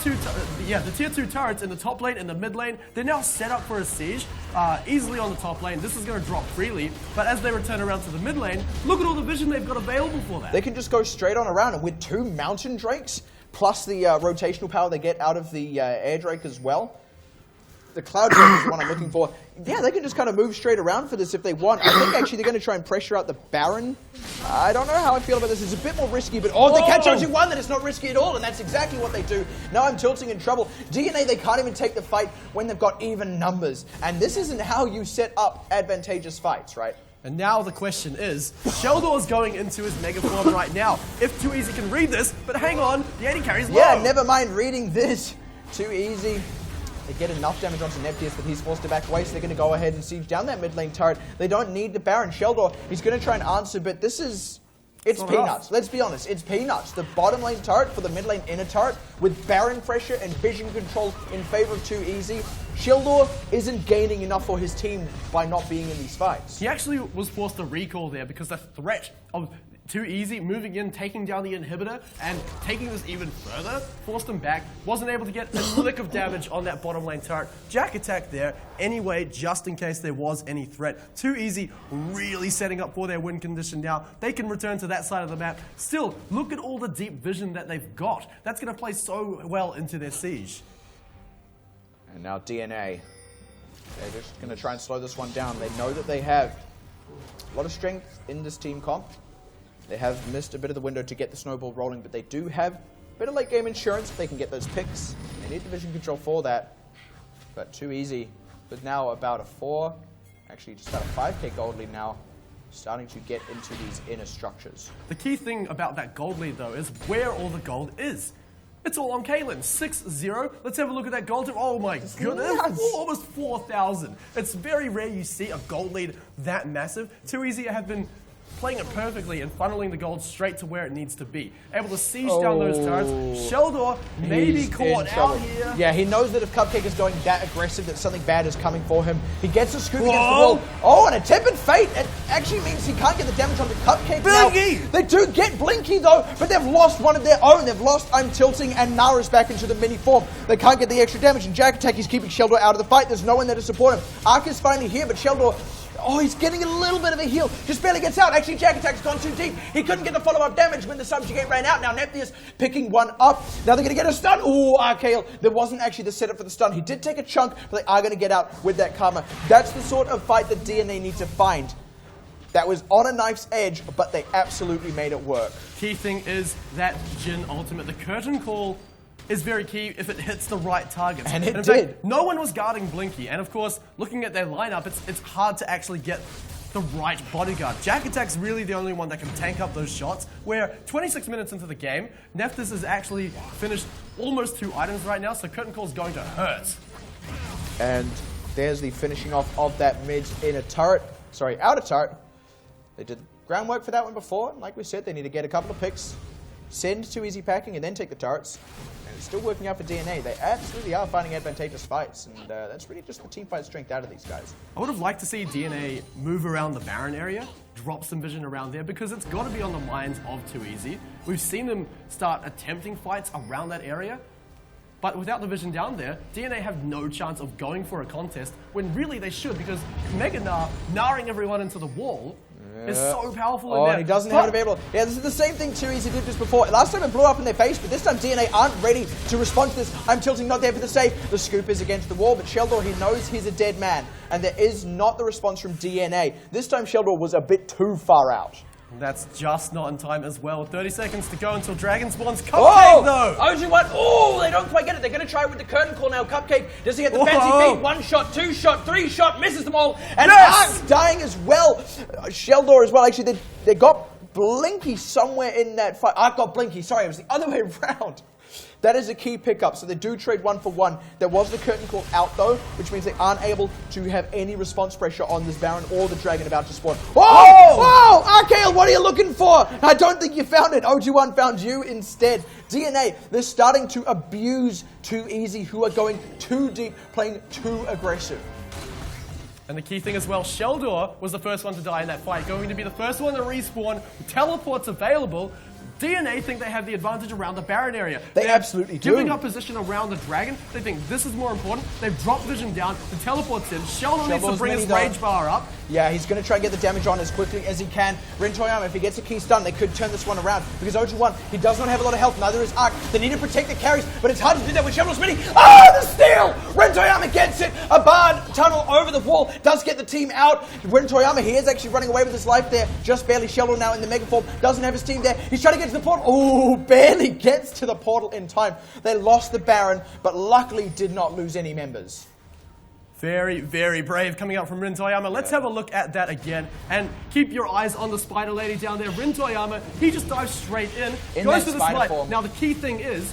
2 turrets in the top lane and the mid lane, they're now set up for a siege, easily on the top lane. This is going to drop freely, but as they return around to the mid lane, look at all the vision they've got available for that. They can just go straight on around, and with 2 Mountain Drakes, plus the rotational power they get out of the Air Drake as well. The Cloud Drake is the one I'm looking for. Yeah, they can just kind of move straight around for this if they want. I think actually they're going to try and pressure out the Baron. I don't know how I feel about this. It's a bit more risky, but if they catch 021, then it's not risky at all, and that's exactly what they do. Now I'm tilting in trouble. DNA, they can't even take the fight when they've got even numbers. And this isn't how you set up advantageous fights, right? And now the question is, Sheldor's going into his mega form right now. If Too Easy can read this, but hang on, the AD carry's low. Yeah, never mind reading this. Too Easy. They get enough damage onto Neptius, but he's forced to back away, so they're going to go ahead and siege down that mid lane turret. They don't need the Baron. Sheldor, he's going to try and answer, but this is... It's peanuts. Let's be honest, it's peanuts. The bottom lane turret for the mid lane inner turret with Baron pressure and vision control in favor of Too Easy. Sheldor isn't gaining enough for his team by not being in these fights. He actually was forced to recall there because the threat of Too Easy moving in, taking down the inhibitor, and taking this even further, forced him back, wasn't able to get a lick of damage on that bottom lane turret. Jack attack there anyway, just in case there was any threat. Too Easy really setting up for their win condition now. They can return to that side of the map. Still, look at all the deep vision that they've got. That's going to play so well into their siege. And now DNA. They're just going to try and slow this one down. They know that they have a lot of strength in this team comp. They have missed a bit of the window to get the snowball rolling, but they do have a bit of late game insurance if they can get those picks. They need the vision control for that. But Too Easy, with now about a 4, actually just about a 5k gold lead now, starting to get into these inner structures. The key thing about that gold lead, though, is where all the gold is. It's all on Caitlyn. 6-0. Let's have a look at that gold. Oh my goodness. Almost 4,000. It's very rare you see a gold lead that massive. Too Easy have been playing it perfectly and funneling the gold straight to where it needs to be. Able to siege down those turrets. Sheldor may be caught out here. Yeah, he knows that if Cupcake is going that aggressive, that something bad is coming for him. He gets a scoop against the wall. Oh, and a Tepid Fate. It actually means he can't get the damage on the Cupcake Blinky! now. They do get Blinky, though, but they've lost one of their own. They've lost I'm Tilting and Nara's back into the mini form. They can't get the extra damage, and Jack Attack is keeping Sheldor out of the fight. There's no one there to support him. Ark is finally here, but Sheldor... Oh, he's getting a little bit of a heal. Just barely gets out. Actually, Jack Attack's gone too deep. He couldn't get the follow-up damage when the subjugate ran out. Now Nephius picking one up. Now they're going to get a stun. Ooh, Archael. There wasn't actually the setup for the stun. He did take a chunk, but they are going to get out with that karma. That's the sort of fight that DNA need to find. That was on a knife's edge, but they absolutely made it work. Key thing is that Jhin ultimate, the curtain call, is very key if it hits the right targets. And it in did. Fact, no one was guarding Blinky. And of course, looking at their lineup, it's hard to actually get the right bodyguard. Jack Attack's really the only one that can tank up those shots, where 26 minutes into the game, Nephthys has actually finished almost 2 items right now, so curtain call's going to hurt. And there's the finishing off of that mid inner turret. Sorry, outer turret. They did groundwork for that one before. Like we said, they need to get a couple of picks, send to easy packing, and then take the turrets. And it's still working out for DNA. They absolutely are finding advantageous fights, and that's really just the team fight strength out of these guys. I would have liked to see DNA move around the Baron area, drop some vision around there, because it's got to be on the minds of 2Easy. We've seen them start attempting fights around that area, but without the vision down there, DNA have no chance of going for a contest, when really they should, because Mega Gnar, narring everyone into the wall, is so powerful in there. And he doesn't have it available. Yeah, this is the same thing 2Easy did just before. Last time it blew up in their face, but this time DNA aren't ready to respond to this. I'm Tilting not there for the save. The scoop is against the wall, but Sheldor, he knows he's a dead man, and there is not the response from DNA. This time Sheldor was a bit too far out. That's just not in time as well. 30 seconds to go until Dragon spawns. Cupcake, though! OG1, oh, they don't quite get it. They're going to try with the curtain call now. Cupcake, does he get the fancy feet? 1 shot, 2 shot, 3 shot, misses them all. And Ark's dying as well. Sheldor as well. Actually, they got Blinky somewhere in that fight. Ark got Blinky. Sorry, it was the other way around. That is a key pickup, so they do trade 1 for 1. There was the curtain call out, though, which means they aren't able to have any response pressure on this Baron or the Dragon about to spawn. Oh! Archael, what are you looking for? I don't think you found it. OG1 found you instead. DNA, they're starting to abuse 2Easy, who are going too deep, playing too aggressive. And the key thing as well, Sheldor was the first one to die in that fight, going to be the first one to respawn, teleports available. DNA think they have the advantage around the Baron area. They absolutely do. Giving up position around the Dragon, they think this is more important. They've dropped vision down, the teleport's in. Sheldor needs to bring his rage bar up. Yeah, he's going to try and get the damage on as quickly as he can. Rin Toyama, if he gets a key stun, they could turn this one around. Because OG1, he does not have a lot of health, neither is Ark. They need to protect the carries, but it's hard to do that with Sheldor's mini. Oh, the steal! Rin Toyama gets it! A barred tunnel over the wall does get the team out. Rin Toyama, he is actually running away with his life there. Just barely. Sheldor now in the mega form, doesn't have his team there. He's trying to get to the portal. Oh, barely gets to the portal in time. They lost the Baron, but luckily did not lose any members. Very, very brave coming out from Rin Toyama. Let's have a look at that again. And keep your eyes on the Spider Lady down there. Rin Toyama, he just dives straight in goes for the smite. Now, the key thing is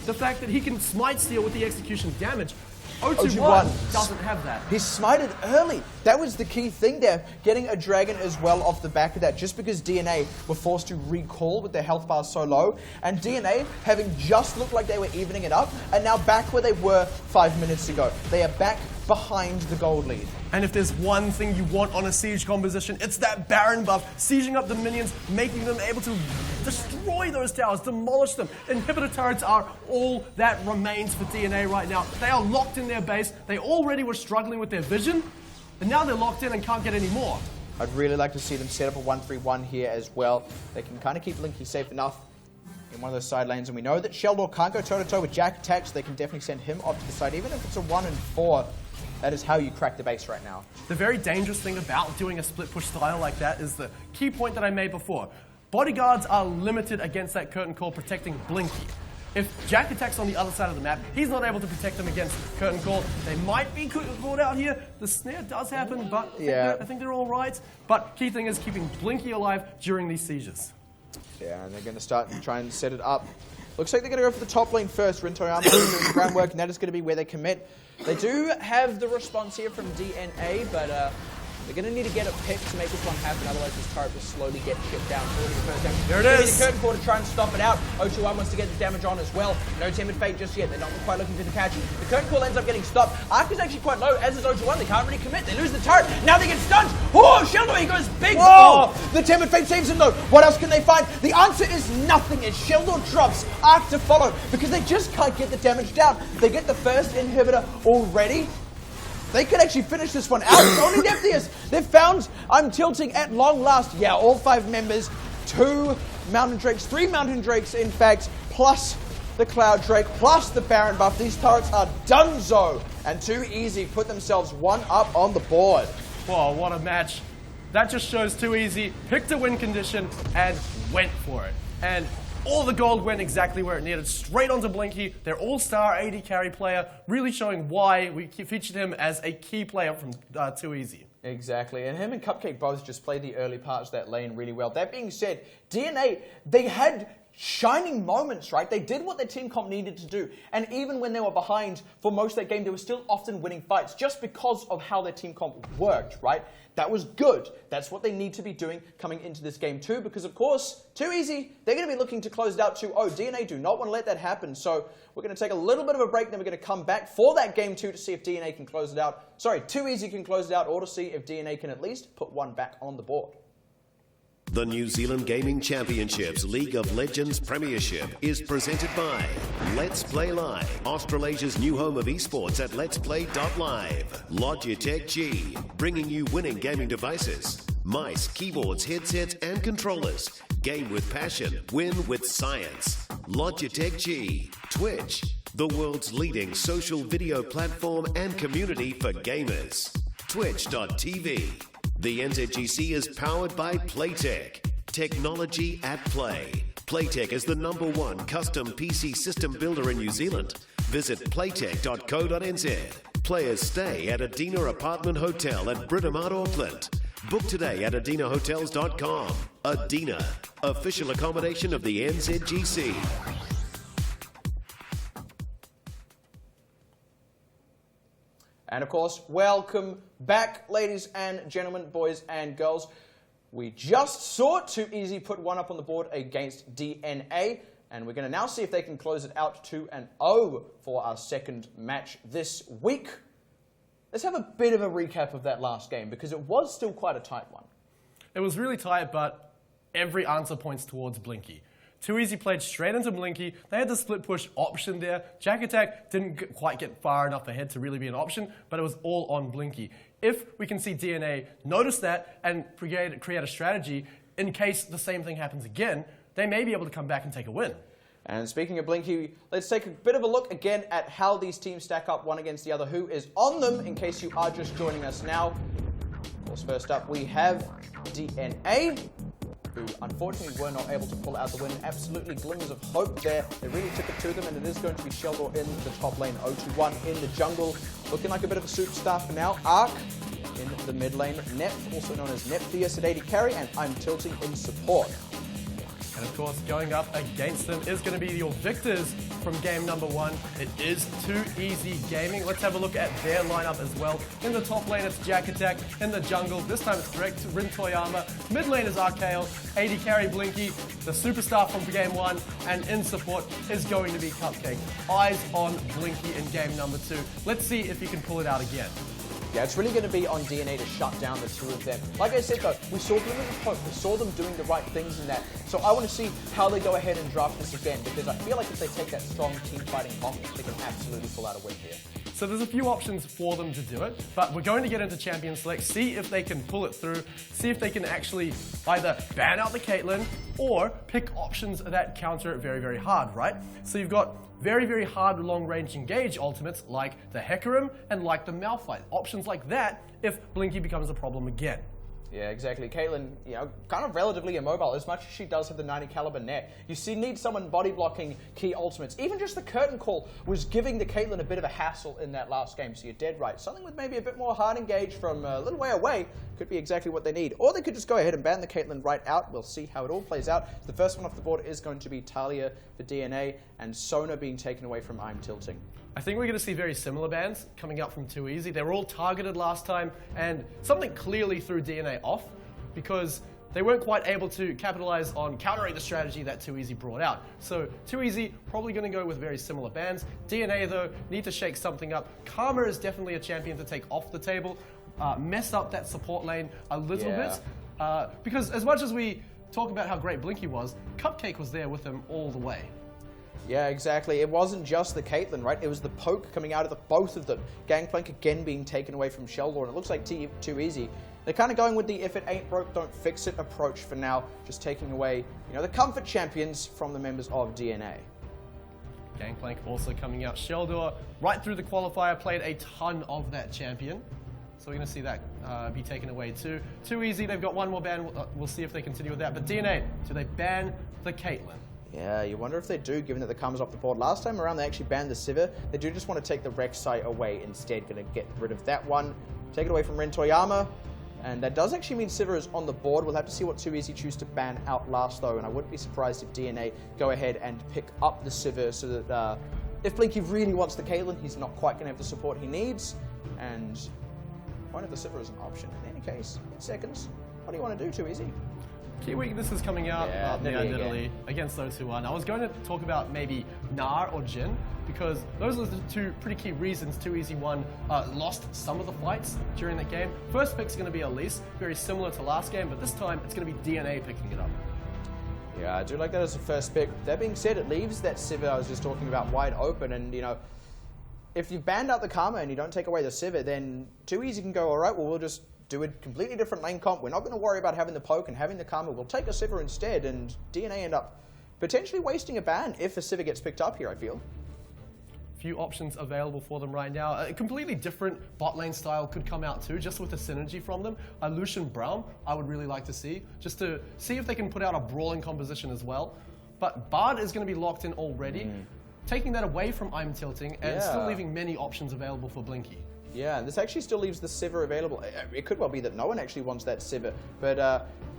the fact that he can smite steal with the execution damage. OG1 doesn't have that. He smited early. That was the key thing there. Getting a Dragon as well off the back of that, just because DNA were forced to recall with their health bars so low. And DNA, having just looked like they were evening it up, are now back where they were 5 minutes ago. They are back behind the gold lead. And if there's one thing you want on a siege composition, it's that Baron buff, sieging up the minions, making them able to destroy those towers, demolish them. Inhibitor turrets are all that remains for DNA right now. They are locked in their base. They already were struggling with their vision, and now they're locked in and can't get any more. I'd really like to see them set up a 1-3-1 here as well. They can kind of keep Blinky safe enough in one of those side lanes, and we know that Sheldor can't go toe-to-toe with Jack Attack, so they can definitely send him off to the side, even if it's a 1 and 4. That is how you crack the base right now. The very dangerous thing about doing a split push style like that is the key point that I made before. Bodyguards are limited against that curtain call protecting Blinky. If Jack attacks on the other side of the map, he's not able to protect them against curtain call. They might be caught out here. The snare does happen, but I think they're all right. But key thing is keeping Blinky alive during these sieges. Yeah, and they're going to start and try and set it up. Looks like they're going to go for the top lane first. Rin Toyama doing the groundwork, and that is going to be where they commit. They do have the response here from DNA, but They're going to need to get a pick to make this one happen, otherwise this turret will slowly get chipped down. There it is. The curtain core to try and stop it out. 021 wants to get the damage on as well. No timid fate just yet. They're not quite looking for the catch. The curtain core ends up getting stopped. Arc is actually quite low, as is 021. They can't really commit. They lose the turret. Now they get stunned. Oh, Sheldon, he goes big. Whoa! Oh, the timid fate saves him though. What else can they find? The answer is nothing as Sheldon drops Arc to follow because they just can't get the damage down. They get the first inhibitor already. They could actually finish this one out. It's only Nephius. They've found I'm tilting at long last. Yeah, all 5 members, 2 Mountain Drakes, 3 Mountain Drakes in fact, plus the Cloud Drake, plus the Baron buff. These turrets are donezo. And Too Easy put themselves 1 up on the board. Whoa, what a match. That just shows Too Easy picked a win condition and went for it. And all the gold went exactly where it needed, straight onto Blinky, their all-star AD carry player, really showing why we featured him as a key player from Too Easy. Exactly, and him and Cupcake both just played the early parts of that lane really well. That being said, DNA, they had shining moments, right? They did what their team comp needed to do. And even when they were behind for most of that game, they were still often winning fights just because of how their team comp worked, right? That was good. That's what they need to be doing coming into this game too, because of course, Too Easy, they're going to be looking to close it out 2-0. DNA do not want to let that happen. So we're going to take a little bit of a break, then we're going to come back for that game 2 to see if DNA can close it out. Sorry, Too Easy can close it out, or to see if DNA can at least put one back on the board. The New Zealand Gaming Championships League of Legends Premiership is presented by Let's Play Live, Australasia's new home of esports at Letsplay.Live. Logitech G, bringing you winning gaming devices. Mice, keyboards, headsets, and controllers. Game with passion, win with science. Logitech G, Twitch, the world's leading social video platform and community for gamers. Twitch.tv. The NZGC is powered by Playtech. Technology at play. Playtech is the #1 custom PC system builder in New Zealand. Visit playtech.co.nz. Players stay at Adina Apartment Hotel at Britomart, Auckland. Book today at adinahotels.com. Adina, official accommodation of the NZGC. And of course, welcome back, ladies and gentlemen, boys and girls. We just saw Too Easy put 1 up on the board against DNA, and we're going to now see if they can close it out 2-0 for our second match this week. Let's have a bit of a recap of that last game, because it was still quite a tight one. It was really tight, but every answer points towards Blinky. Too Easy played straight into Blinky. They had the split push option there. Jack Attack didn't quite get far enough ahead to really be an option, but it was all on Blinky. If we can see DNA notice that and create a strategy in case the same thing happens again, they may be able to come back and take a win. And speaking of Blinky, let's take a bit of a look again at how these teams stack up one against the other, who is on them, in case you are just joining us now. Of course, first up we have DNA, who unfortunately were not able to pull out the win. Absolutely glimmers of hope there. They really took it to them, and it is going to be Sheldor in the top lane. 021 in the jungle, looking like a bit of a superstar for now. Arc in the mid lane. Neph, also known as Nephius at AD carry, and I'm tilting in support. And of course, going up against them is going to be your victors from game #1. It is Too Easy Gaming. Let's have a look at their lineup as well. In the top lane, it's Jack Attack. In the jungle, this time it's direct to Rin Toyama. Mid lane is Arcale. AD carry Blinky, the superstar from game 1. And in support is going to be Cupcake. Eyes on Blinky in game #2. Let's see if he can pull it out again. Yeah, it's really going to be on DNA to shut down the two of them. Like I said though, we saw glimmers of hope. We saw them doing the right things in that. So I want to see how they go ahead and draft this again, because I feel like if they take that strong team fighting off, they can absolutely pull out a win here. So there's a few options for them to do it, but we're going to get into Champion Select, see if they can pull it through, see if they can actually either ban out the Caitlyn or pick options that counter it very, very hard, right? So you've got very, very hard long-range engage ultimates like the Hecarim and like the Malphite. Options like that if Blinky becomes a problem again. Yeah, exactly. Caitlyn, kind of relatively immobile, as much as she does have the 90 caliber net. You need someone body blocking key ultimates. Even just the curtain call was giving the Caitlyn a bit of a hassle in that last game, so you're dead right. Something with maybe a bit more hard engage from a little way away could be exactly what they need. Or they could just go ahead and ban the Caitlyn right out. We'll see how it all plays out. The first one off the board is going to be Talia for DNA, and Sona being taken away from I'm Tilting. I think we're going to see very similar bans coming out from Too Easy. They were all targeted last time, and something clearly threw DNA off because they weren't quite able to capitalize on countering the strategy that Too Easy brought out. So Too Easy probably going to go with very similar bans. DNA, though, need to shake something up. Karma is definitely a champion to take off the table, mess up that support lane a little bit. Because as much as we talk about how great Blinky was, Cupcake was there with him all the way. Yeah, exactly. It wasn't just the Caitlyn, right? It was the poke coming out of the both of them. Gangplank again being taken away from Sheldor, and it looks like Too Easy. They're kind of going with the if it ain't broke, don't fix it approach for now, just taking away, the comfort champions from the members of DNA. Gangplank also coming out. Sheldor, right through the qualifier, played a ton of that champion. So we're going to see that be taken away too. Too Easy, they've got one more ban. We'll see if they continue with that. But DNA, do they ban the Caitlyn? Yeah, you wonder if they do, given that the Karma's off the board. Last time around, they actually banned the Sivir. They do just want to take the Rek'Sai away instead. Going to get rid of that one. Take it away from Ren Toyama. And that does actually mean Sivir is on the board. We'll have to see what Too Easy choose to ban out last, though. And I wouldn't be surprised if DNA go ahead and pick up the Sivir so that if Blinky really wants the Caitlyn, he's not quite going to have the support he needs. And won't have the Sivir as an option. In any case, in seconds, what do you want to do, Too Easy? Key weakness is coming out Nidalee against those who won. I was going to talk about maybe Gnar or Jhin, because those are the two pretty key reasons Too Easy won, lost some of the fights during that game. First pick's going to be Elise, very similar to last game, but this time it's going to be DNA picking it up. Yeah, I do like that as a first pick. That being said, it leaves that Sivir I was just talking about wide open, and if you've banned out the Karma and you don't take away the Sivir, then Too Easy can go, all right, well, we'll just do a completely different lane comp. We're not going to worry about having the poke and having the Karma. We'll take a Sivir instead, and DNA end up potentially wasting a ban if a Sivir gets picked up here, I feel. Few options available for them right now. A completely different bot lane style could come out too, just with the synergy from them. Lucian Braum, I would really like to see, just to see if they can put out a brawling composition as well. But Bard is going to be locked in already, taking that away from I'm Tilting and still leaving many options available for Blinky. Yeah, and this actually still leaves the Sivir available. It could well be that no one actually wants that Sivir, but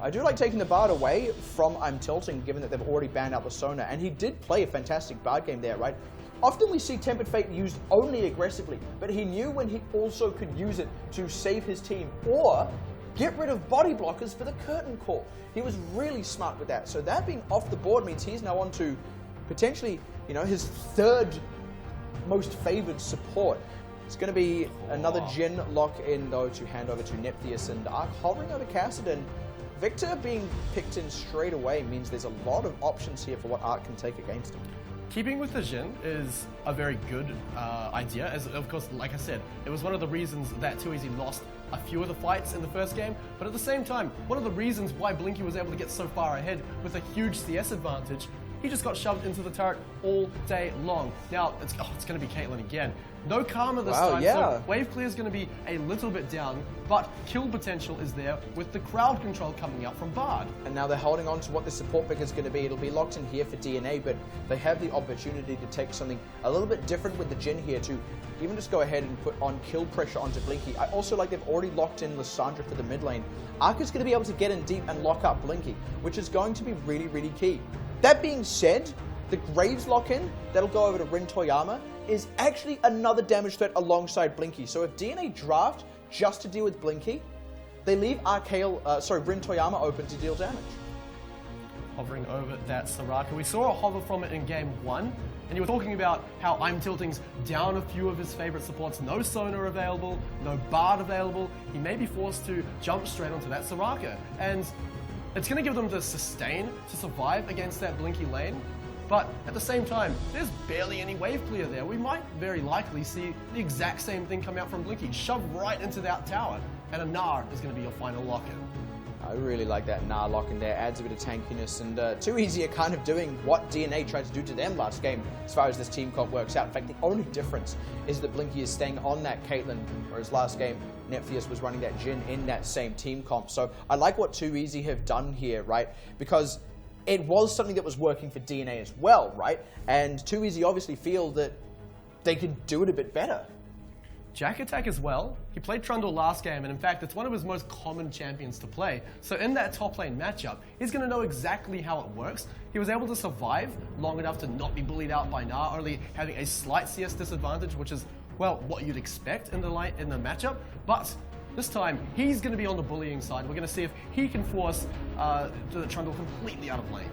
I do like taking the Bard away from I'm Tilting, given that they've already banned out the Sona, and he did play a fantastic Bard game there, right? Often we see Tempered Fate used only aggressively, but he knew when he also could use it to save his team or get rid of body blockers for the curtain call. He was really smart with that. So that being off the board means he's now on to potentially, his third most favored support. It's going to be another Jhin lock-in, though, to hand over to Nephtheus and Ark hovering over Cassidy. Victor being picked in straight away means there's a lot of options here for what Ark can take against him. Keeping with the Jhin is a very good idea, as of course, like I said, it was one of the reasons that Too Easy lost a few of the fights in the first game, but at the same time, one of the reasons why Blinky was able to get so far ahead with a huge CS advantage, he just got shoved into the turret all day long. Now, it's going to be Caitlyn again. No Karma this time, so wave clear is going to be a little bit down, but kill potential is there with the crowd control coming out from Bard. And now they're holding on to what the support pick is going to be. It'll be locked in here for DNA, but they have the opportunity to take something a little bit different with the Jhin here to even just go ahead and put on kill pressure onto Blinky. I also like they've already locked in Lissandra for the mid lane. Ark is going to be able to get in deep and lock up Blinky, which is going to be really, really key. That being said, the Graves lock-in, that'll go over to Rin Toyama, is actually another damage threat alongside Blinky. So if DNA draft just to deal with Blinky, they leave Rin Toyama open to deal damage. Hovering over that Soraka. We saw a hover from it in game 1, and you were talking about how I'm Tilting's down a few of his favorite supports. No Sona available, no Bard available. He may be forced to jump straight onto that Soraka. And it's going to give them the sustain to survive against that Blinky lane. But at the same time, there's barely any wave clear there. We might very likely see the exact same thing come out from Blinky, shoved right into that tower, and a Gnar is going to be your final lock-in. I really like that Gnar lock-in there, adds a bit of tankiness, and Too Easy are kind of doing what DNA tried to do to them last game as far as this team comp works out. In fact, the only difference is that Blinky is staying on that Caitlyn, whereas last game, Nephtheus was running that Jhin in that same team comp. So I like what Too Easy have done here, right? Because it was something that was working for DNA as well, right? And Too Easy obviously feel that they could do it a bit better. Jack Attack as well. He played Trundle last game, and in fact, it's one of his most common champions to play. So in that top lane matchup, he's going to know exactly how it works. He was able to survive long enough to not be bullied out by Gnar, only having a slight CS disadvantage, which is, well, what you'd expect in the matchup. But this time, he's going to be on the bullying side. We're going to see if he can force the Trundle completely out of lane.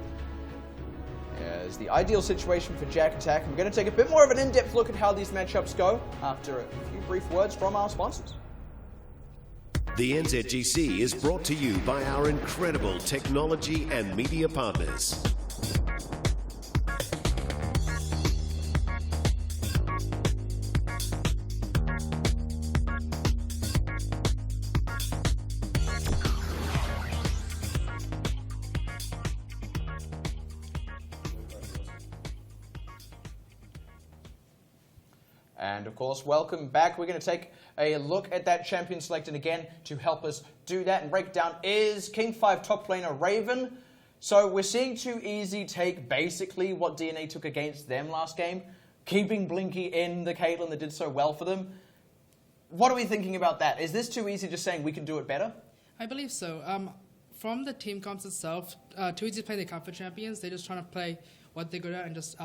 Yeah, it's the ideal situation for Jack Attack. We're going to take a bit more of an in-depth look at how these matchups go after a few brief words from our sponsors. The NZGC is brought to you by our incredible technology and media partners. And of course, welcome back. We're going to take a look at that champion select, and again, to help us do that and break it down is King 5 top laner Raven. So we're seeing 2Easy take basically what DNA took against them last game, keeping Blinky in the Caitlyn that did so well for them. What are we thinking about that? Is this 2Easy just saying we can do it better? I believe so. From the team comps itself, 2Easy play their comfort champions. They're just trying to play what they're good at and just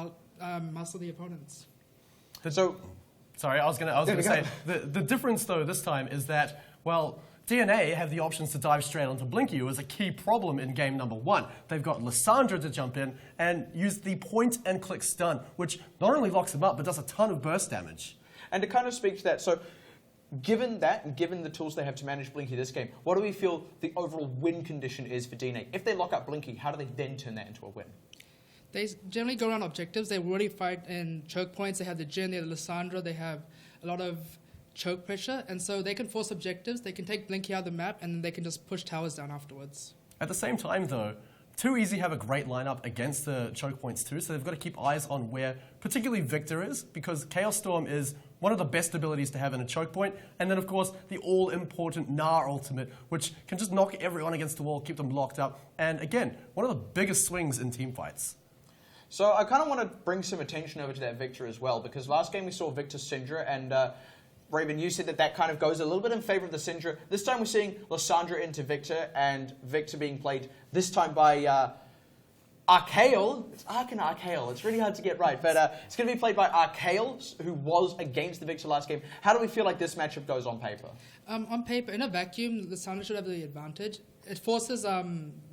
muscle the opponents. Sorry, I was gonna say, the difference though this time is that, well, DNA have the options to dive straight onto Blinky, who is a key problem in game number 1. They've got Lissandra to jump in and use the point and click stun, which not only locks him up, but does a ton of burst damage. And to kind of speak to that, so given that, and given the tools they have to manage Blinky this game, what do we feel the overall win condition is for DNA? If they lock up Blinky, how do they then turn that into a win? They generally go around objectives. They really fight in choke points. They have the Jhin, they have Lissandra, they have a lot of choke pressure, and so they can force objectives, they can take Blinky out of the map, and then they can just push towers down afterwards. At the same time though, 2Easy have a great lineup against the choke points too, so they've got to keep eyes on where particularly Victor is, because Chaos Storm is one of the best abilities to have in a choke point, and then of course the all-important Gnar ultimate, which can just knock everyone against the wall, keep them locked up, and again, one of the biggest swings in team fights. So I kind of want to bring some attention over to that Victor as well, because last game we saw Victor Syndra, and Raven, you said that kind of goes a little bit in favor of the Syndra. This time we're seeing Lissandra into Victor, and Victor being played this time by Archael. It's Ark and Archael. It's really hard to get right, but it's going to be played by Archael, who was against the Victor last game. How do we feel like this matchup goes on paper? On paper, in a vacuum, Lissandra should have the advantage. It forces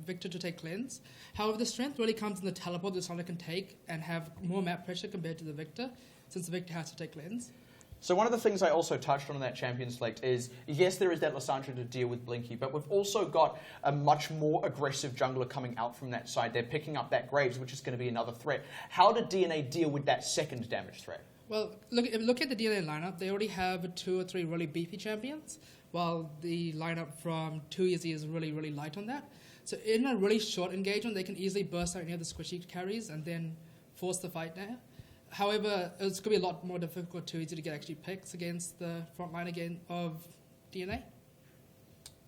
Victor to take cleanse. However, the strength really comes in the teleport that Lissandra can take and have more map pressure compared to the Victor, since the Victor has to take cleanse. So one of the things I also touched on in that champion select is, yes, there is that Lissandra to deal with Blinky, but we've also got a much more aggressive jungler coming out from that side. They're picking up that Graves, which is going to be another threat. How did DNA deal with that second damage threat? Well, look at the DNA lineup. They already have 2 or 3 really beefy champions, while the lineup from 2Easy is really, really light on that. So in a really short engagement, they can easily burst out any of the squishy carries and then force the fight there. However, it's going to be a lot more difficult 2Easy to get actually picks against the front line again of DNA.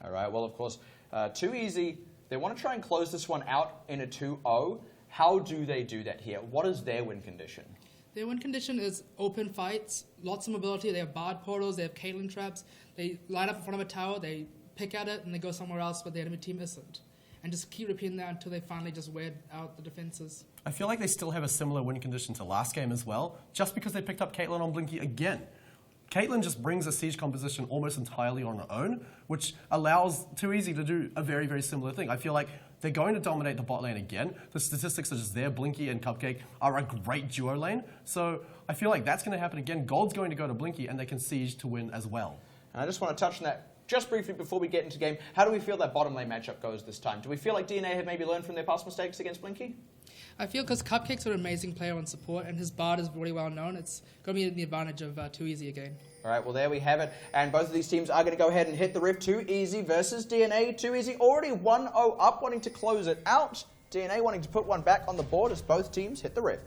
All right, well, of course, 2Easy, they want to try and close this one out in a 2-0. How do they do that here? What is their win condition? Their win condition is open fights, lots of mobility. They have Bard portals, they have Caitlyn traps. They line up in front of a tower, they pick at it, and they go somewhere else where the enemy team isn't. And just keep repeating that until they finally just wear out the defenses. I feel like they still have a similar win condition to last game as well, just because they picked up Caitlyn on Blinky again. Caitlyn just brings a siege composition almost entirely on her own, which allows 2Easy to do a very, very similar thing. I feel like they're going to dominate the bot lane again. The statistics are just there. Blinky and Cupcake are a great duo lane. So I feel like that's going to happen again. Gold's going to go to Blinky, and they can siege to win as well. And I just want to touch on that just briefly before we get into game. How do we feel that bottom lane matchup goes this time? Do we feel like DNA have maybe learned from their past mistakes against Blinky? I feel because Cupcake's an amazing player on support, and his Bard is really well known, it's going to be the advantage of 2Easy again. All right, well, there we have it. And both of these teams are going to go ahead and hit the rift. 2Easy versus DNA. 2Easy already 1-0 up, wanting to close it out. DNA wanting to put one back on the board as both teams hit the rift.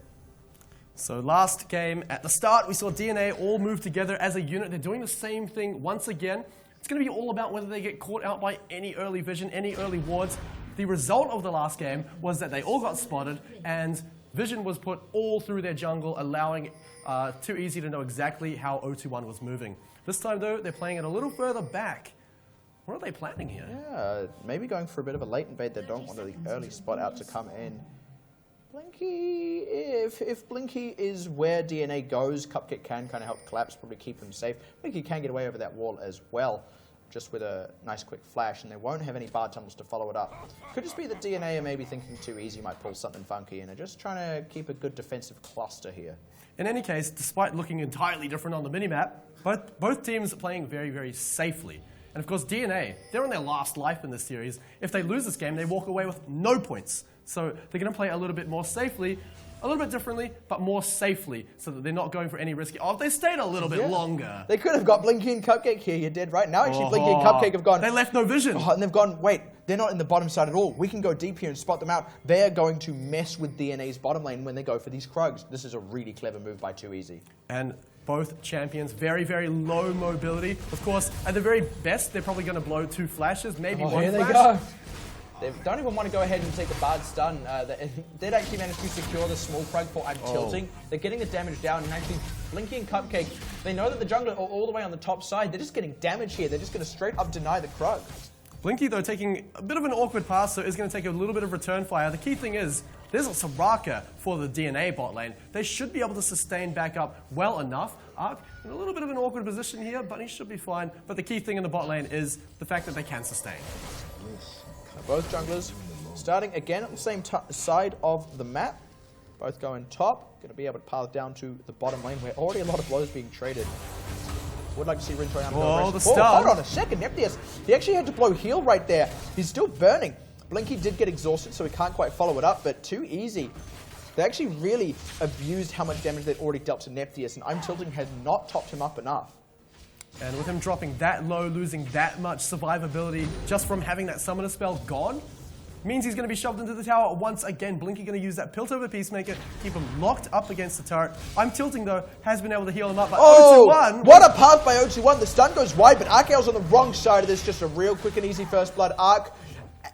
So last game, at the start, we saw DNA all move together as a unit. They're doing the same thing once again. It's going to be all about whether they get caught out by any early vision, any early wards. The result of the last game was that they all got spotted, and vision was put all through their jungle, allowing Too Easy to know exactly how 021 was moving. This time, though, they're playing it a little further back. What are they planning here? Yeah, maybe going for a bit of a late invade. They don't want the early spot out to come in. Blinky, if Blinky is where DNA goes, Cupcake can kind of help collapse, probably keep him safe. Blinky can get away over that wall as well, just with a nice quick flash, and they won't have any bar tunnels to follow it up. Could just be that DNA are maybe thinking Too Easy might pull something funky, and are just trying to keep a good defensive cluster here. In any case, despite looking entirely different on the minimap, both teams are playing very, very safely. And of course, DNA, they're on their last life in this series. If they lose this game, they walk away with no points. So they're going to play a little bit more safely, a little bit differently, but more safely, so that they're not going for any risky. Oh, if they stayed a little bit longer. They could have got Blinky and Cupcake here, you're dead right. Now actually Blinky and Cupcake have gone... They left no vision. And they've gone, wait, they're not in the bottom side at all. We can go deep here and spot them out. They're going to mess with DNA's bottom lane when they go for these Krugs. This is a really clever move by Too Easy. And both champions, very, very low mobility. Of course, at the very best, they're probably going to blow 2 flashes, maybe one here flash. They go. They don't even want to go ahead and take the Bard stun. They'd actually managed to secure the small Krug for I'm Tilting. They're getting the damage down, and actually Blinky and Cupcake, they know that the jungler are all the way on the top side. They're just getting damage here. They're just going to straight up deny the Krug. Blinky, though, taking a bit of an awkward pass, so is going to take a little bit of return fire. The key thing is, there's a Soraka for the DNA bot lane. They should be able to sustain back up well enough. Arc in a little bit of an awkward position here, but he should be fine. But the key thing in the bot lane is the fact that they can sustain. Both junglers starting again on the same side of the map. Both going top. Going to be able to path down to the bottom lane where already a lot of blows being traded. Would like to see Rintoyama go the stun. Hold on a second. Nepthius, he actually had to blow heal right there. He's still burning. Blinky did get exhausted, so he can't quite follow it up, but Too Easy. They actually really abused how much damage they'd already dealt to Nepthius, and I'm Tilting has not topped him up enough. And with him dropping that low, losing that much survivability just from having that summoner spell gone, means he's going to be shoved into the tower once again. Blinky going to use that Pilt over Peacemaker, keep him locked up against the turret. I'm Tilting, though, has been able to heal him up. But 021... What a path by 021. The stun goes wide, but Arkel's on the wrong side of this. Just a real quick and easy first blood. Arc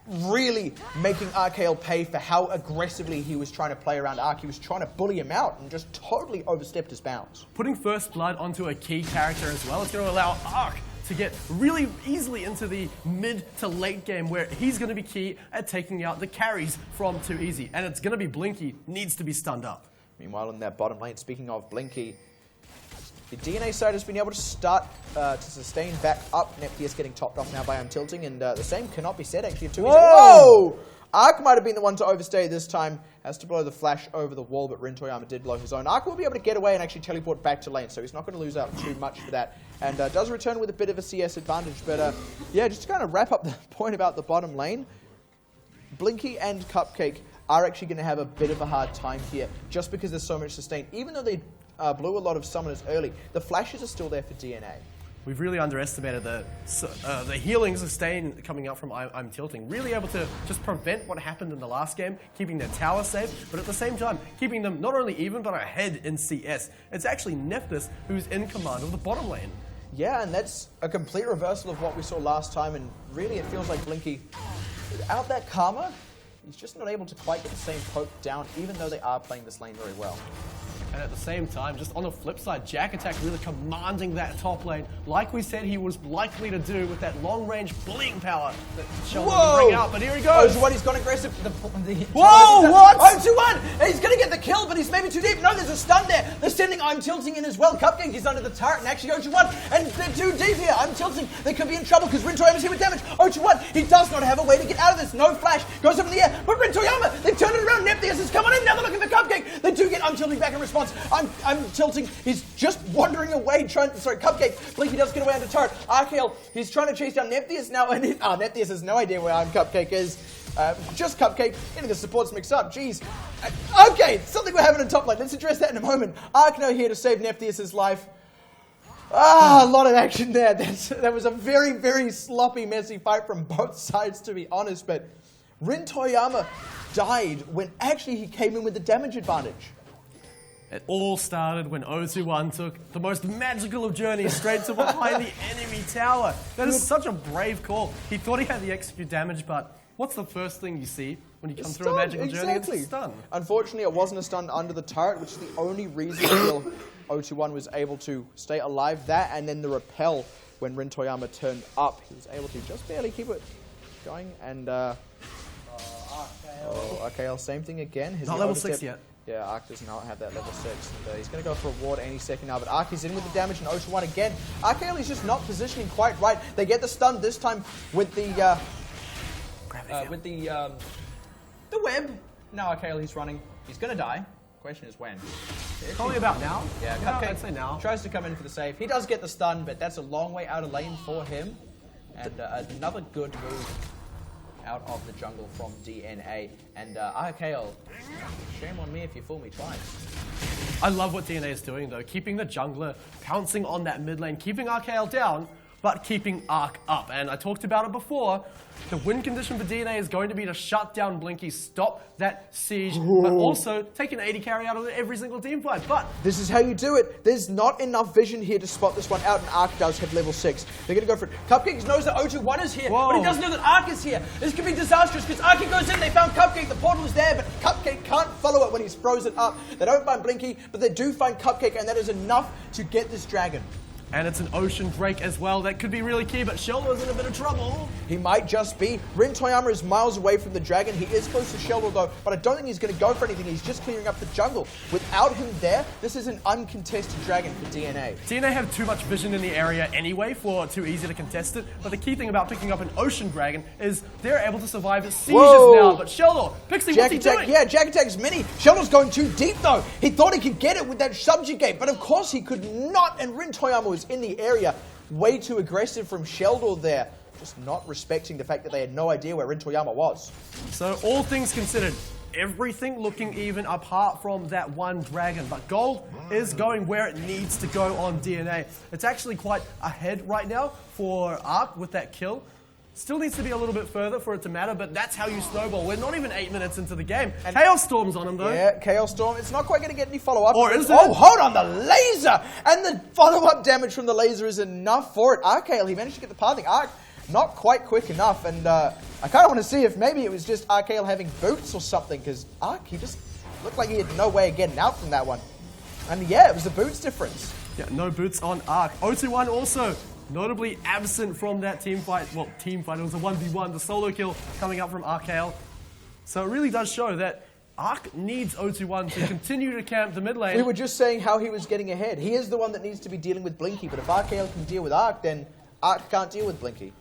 really making Arkel pay for how aggressively he was trying to play around Arc. He was trying to bully him out and just totally overstepped his bounds. Putting first blood onto a key character as well, it's going to allow Arc to get really easily into the mid to late game where he's going to be key at taking out the carries from Too Easy. And it's going to be Blinky, needs to be stunned up. Meanwhile, in that bottom lane, speaking of Blinky, the DNA side has been able to start to sustain back up. Nepthius getting topped off now by I'm Tilting, and the same cannot be said actually of Too Easy. Whoa! Arc might have been the one to overstay this time. Has to blow the flash over the wall, but Rintoyama did blow his own. Arc will be able to get away and actually teleport back to lane, so he's not going to lose out too much for that. And does return with a bit of a CS advantage. But yeah, just to kind of wrap up the point about the bottom lane, Blinky and Cupcake are actually going to have a bit of a hard time here, just because there's so much sustain. Even though they blew a lot of summoners early, the flashes are still there for DNA. We've really underestimated the healing sustain coming out from I'm Tilting. Really able to just prevent what happened in the last game, keeping their tower safe, but at the same time, keeping them not only even, but ahead in CS. It's actually Nephthys who's in command of the bottom lane. Yeah, and that's a complete reversal of what we saw last time, and really it feels like Blinky, without that Karma, he's just not able to quite get the same poke down, even though they are playing this lane very well. And at the same time, just on the flip side, Jack Attack really commanding that top lane, like we said he was likely to do with that long-range bullying power that Sheldon can bring out. But here he goes. Oh, he's gone aggressive. Whoa, what? 021! He's going to get the kill, but he's maybe too deep. No, there's a stun there. They're sending I'm Tilting in as well. Cupcake is under the turret, and actually 021, and they're too deep here. I'm Tilting. They could be in trouble because Rintoyama's here with damage. 021, he does not have a way to get out of this. No flash. Goes up in the air. But Rintoyama, they've turned it around. Nephthys is coming in. Now they're looking for Cupcake. They do get I'm Tilting back in response. I'm Tilting. He's just wandering away. Cupcake. Blinky does get away under turret. Arkel, he's trying to chase down Nephthys now, and Nephthys has no idea where I'm Cupcake is. Just Cupcake. Getting the supports mixed up. Jeez. Okay, something we're having in top lane. Let's address that in a moment. Arkno here to save Nephthys' life. A lot of action there. That was a very, very sloppy, messy fight from both sides, to be honest. But Rintoyama died when actually he came in with the damage advantage. It all started when 021 took the most magical of journeys straight to behind the enemy tower. That is such a brave call. He thought he had the execute damage, but what's the first thing you see? when you come through a magical journey, it's a stun. Unfortunately, it wasn't a stun under the turret, which is the only reason O21 was able to stay alive. That and then the repel when Rin Toyama turned up, he was able to just barely keep it going. And RKL, same thing again. Not level 6 yet. Yeah, Ark does not have that level 6. And, he's going to go for a ward any second now, but Ark is in with the damage and O21 again. RKL is just not positioning quite right. They get the stun this time with the web. Now RKL, he's running. He's going to die. Question is when. Probably about now. Yeah, Cupcake I'd say now. Tries to come in for the save. He does get the stun, but that's a long way out of lane for him. And another good move out of the jungle from DNA. And RKL, shame on me if you fool me twice. I love what DNA is doing though, keeping the jungler pouncing on that mid lane, keeping RKL down, but keeping Ark up. And I talked about it before, the win condition for DNA is going to be to shut down Blinky, stop that siege, but also take an 80 carry out of every single team fight. But this is how you do it. There's not enough vision here to spot this one out, and Ark does have level 6. They're going to go for it. Cupcake knows that O21 is here, but he doesn't know that Ark is here. This could be disastrous because Ark goes in, they found Cupcake, the portal is there, but Cupcake can't follow it when he's frozen up. They don't find Blinky, but they do find Cupcake, and that is enough to get this dragon. And it's an Ocean Drake as well. That could be really key, but Sheldor's in a bit of trouble. He might just be. Rin Toyama is miles away from the dragon. He is close to Sheldor though, but I don't think he's going to go for anything. He's just clearing up the jungle. Without him there, this is an uncontested dragon for DNA. DNA have too much vision in the area anyway for too easy to contest it, but the key thing about picking up an Ocean Dragon is they're able to survive sieges now. But Sheldor, Pixie, what's he doing? Yeah, Jack Attack's mini. Sheldor's going too deep though. He thought he could get it with that subjugate, but of course he could not, and Rin Toyama was in the area. Way too aggressive from Sheldor there. Just not respecting the fact that they had no idea where Rin Toyama was. So all things considered, everything looking even apart from that one dragon. But gold is going where it needs to go on DNA. It's actually quite ahead right now for Ark with that kill. Still needs to be a little bit further for it to matter, but that's how you snowball. We're not even 8 minutes into the game. And Chaos Storm's on him, though. Yeah, Chaos Storm. It's not quite going to get any follow-up. Or is it? Oh, hold on, the laser! And the follow-up damage from the laser is enough for it. RKL, he managed to get the pathing. Ark, not quite quick enough. And I kind of want to see if maybe it was just RKL having boots or something, because Ark, he just looked like he had no way of getting out from that one. And yeah, it was the boots difference. Yeah, no boots on Ark. O21 also notably absent from that team fight. Well, team fight, it was a 1v1, the solo kill coming up from RKL. So it really does show that Ark needs O21 to continue to camp the mid lane. We were just saying how he was getting ahead. He is the one that needs to be dealing with Blinky, but if RKL can deal with Ark, then Ark can't deal with Blinky.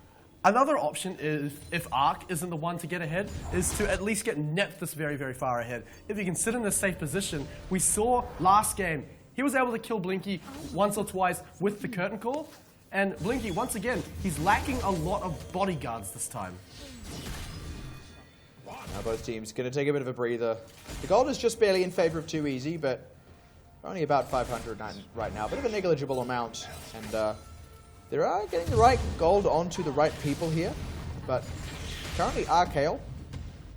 Another option is, if Ark isn't the one to get ahead, is to at least get Nephthys very, very far ahead. If you can sit in a safe position, we saw last game, he was able to kill Blinky once or twice with the curtain call. And Blinky, once again, he's lacking a lot of bodyguards this time. Now both teams going to take a bit of a breather. The gold is just barely in favor of Too Easy, but only about 500 right now. A bit of a negligible amount. And they are getting the right gold onto the right people here. But currently RKL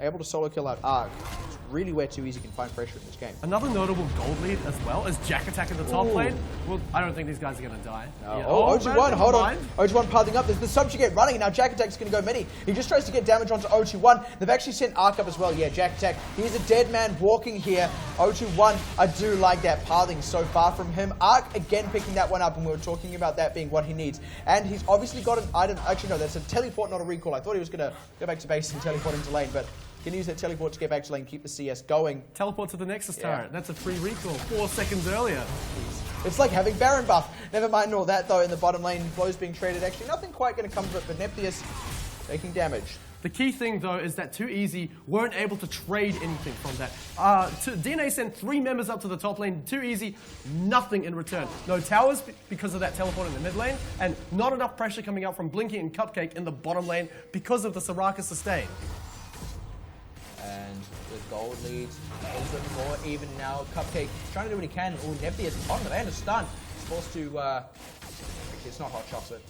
able to solo kill out Ark. It's really where Too Easy can find pressure in this game. Another notable gold lead as well is Jack Attack in the top lane. Well, I don't think these guys are going to die. No. Yeah. Oh, O21, hold on. O21 pathing up. There's the subjugate running, and now Jack Attack's going to go mini. He just tries to get damage onto O21. They've actually sent Ark up as well. Yeah, Jack Attack. He's a dead man walking here. O21, I do like that pathing so far from him. Ark again picking that one up, and we were talking about that being what he needs. And he's obviously got an item. Actually, no, that's a teleport, not a recall. I thought he was going to go back to base and teleport into lane, but can use that teleport to get back to lane, keep the CS going. Teleport to the Nexus turret. That's a free recall 4 seconds earlier. It's like having Baron buff. Never mind all that though. In the bottom lane, blows being traded. Actually, nothing quite going to come of it, but Nephthys taking damage. The key thing though is that Too Easy weren't able to trade anything from that. DNA sent 3 members up to the top lane. Too Easy, nothing in return. No towers because of that teleport in the mid lane, and not enough pressure coming out from Blinky and Cupcake in the bottom lane because of the Soraka sustain. And the gold leads a little bit more even now. Cupcake trying to do what he can. Oh, Nephthys on the land of stun. He's forced to, actually it's not hot chocolate.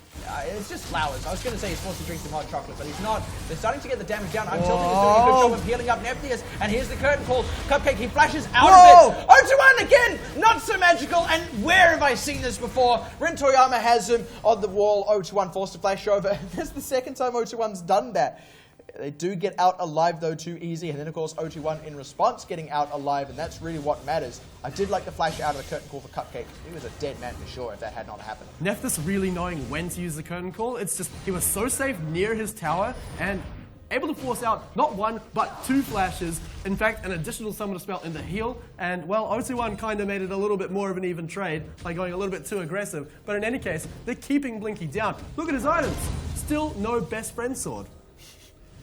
It's just flowers. I was going to say he's forced to drink some hot chocolate, but he's not. They're starting to get the damage down. I'm tilting is doing a good job of healing up Nephthys. And here's the curtain call. Cupcake, he flashes out of it. O21 again! Not so magical. And where have I seen this before? Rin Toyama has him on the wall. O21 forced to flash over. This is the second time O21's done that. They do get out alive, though, too easy. And then, of course, 0-2-1 in response getting out alive, and that's really what matters. I did like the flash out of the curtain call for Cupcake. He was a dead man for sure if that had not happened. Nephthys really knowing when to use the curtain call. It's just, he was so safe near his tower and able to force out not one, but 2 flashes. In fact, an additional summoner spell in the heal. And, well, 0-2-1 kind of made it a little bit more of an even trade by going a little bit too aggressive. But in any case, they're keeping Blinky down. Look at his items. Still no best friend sword.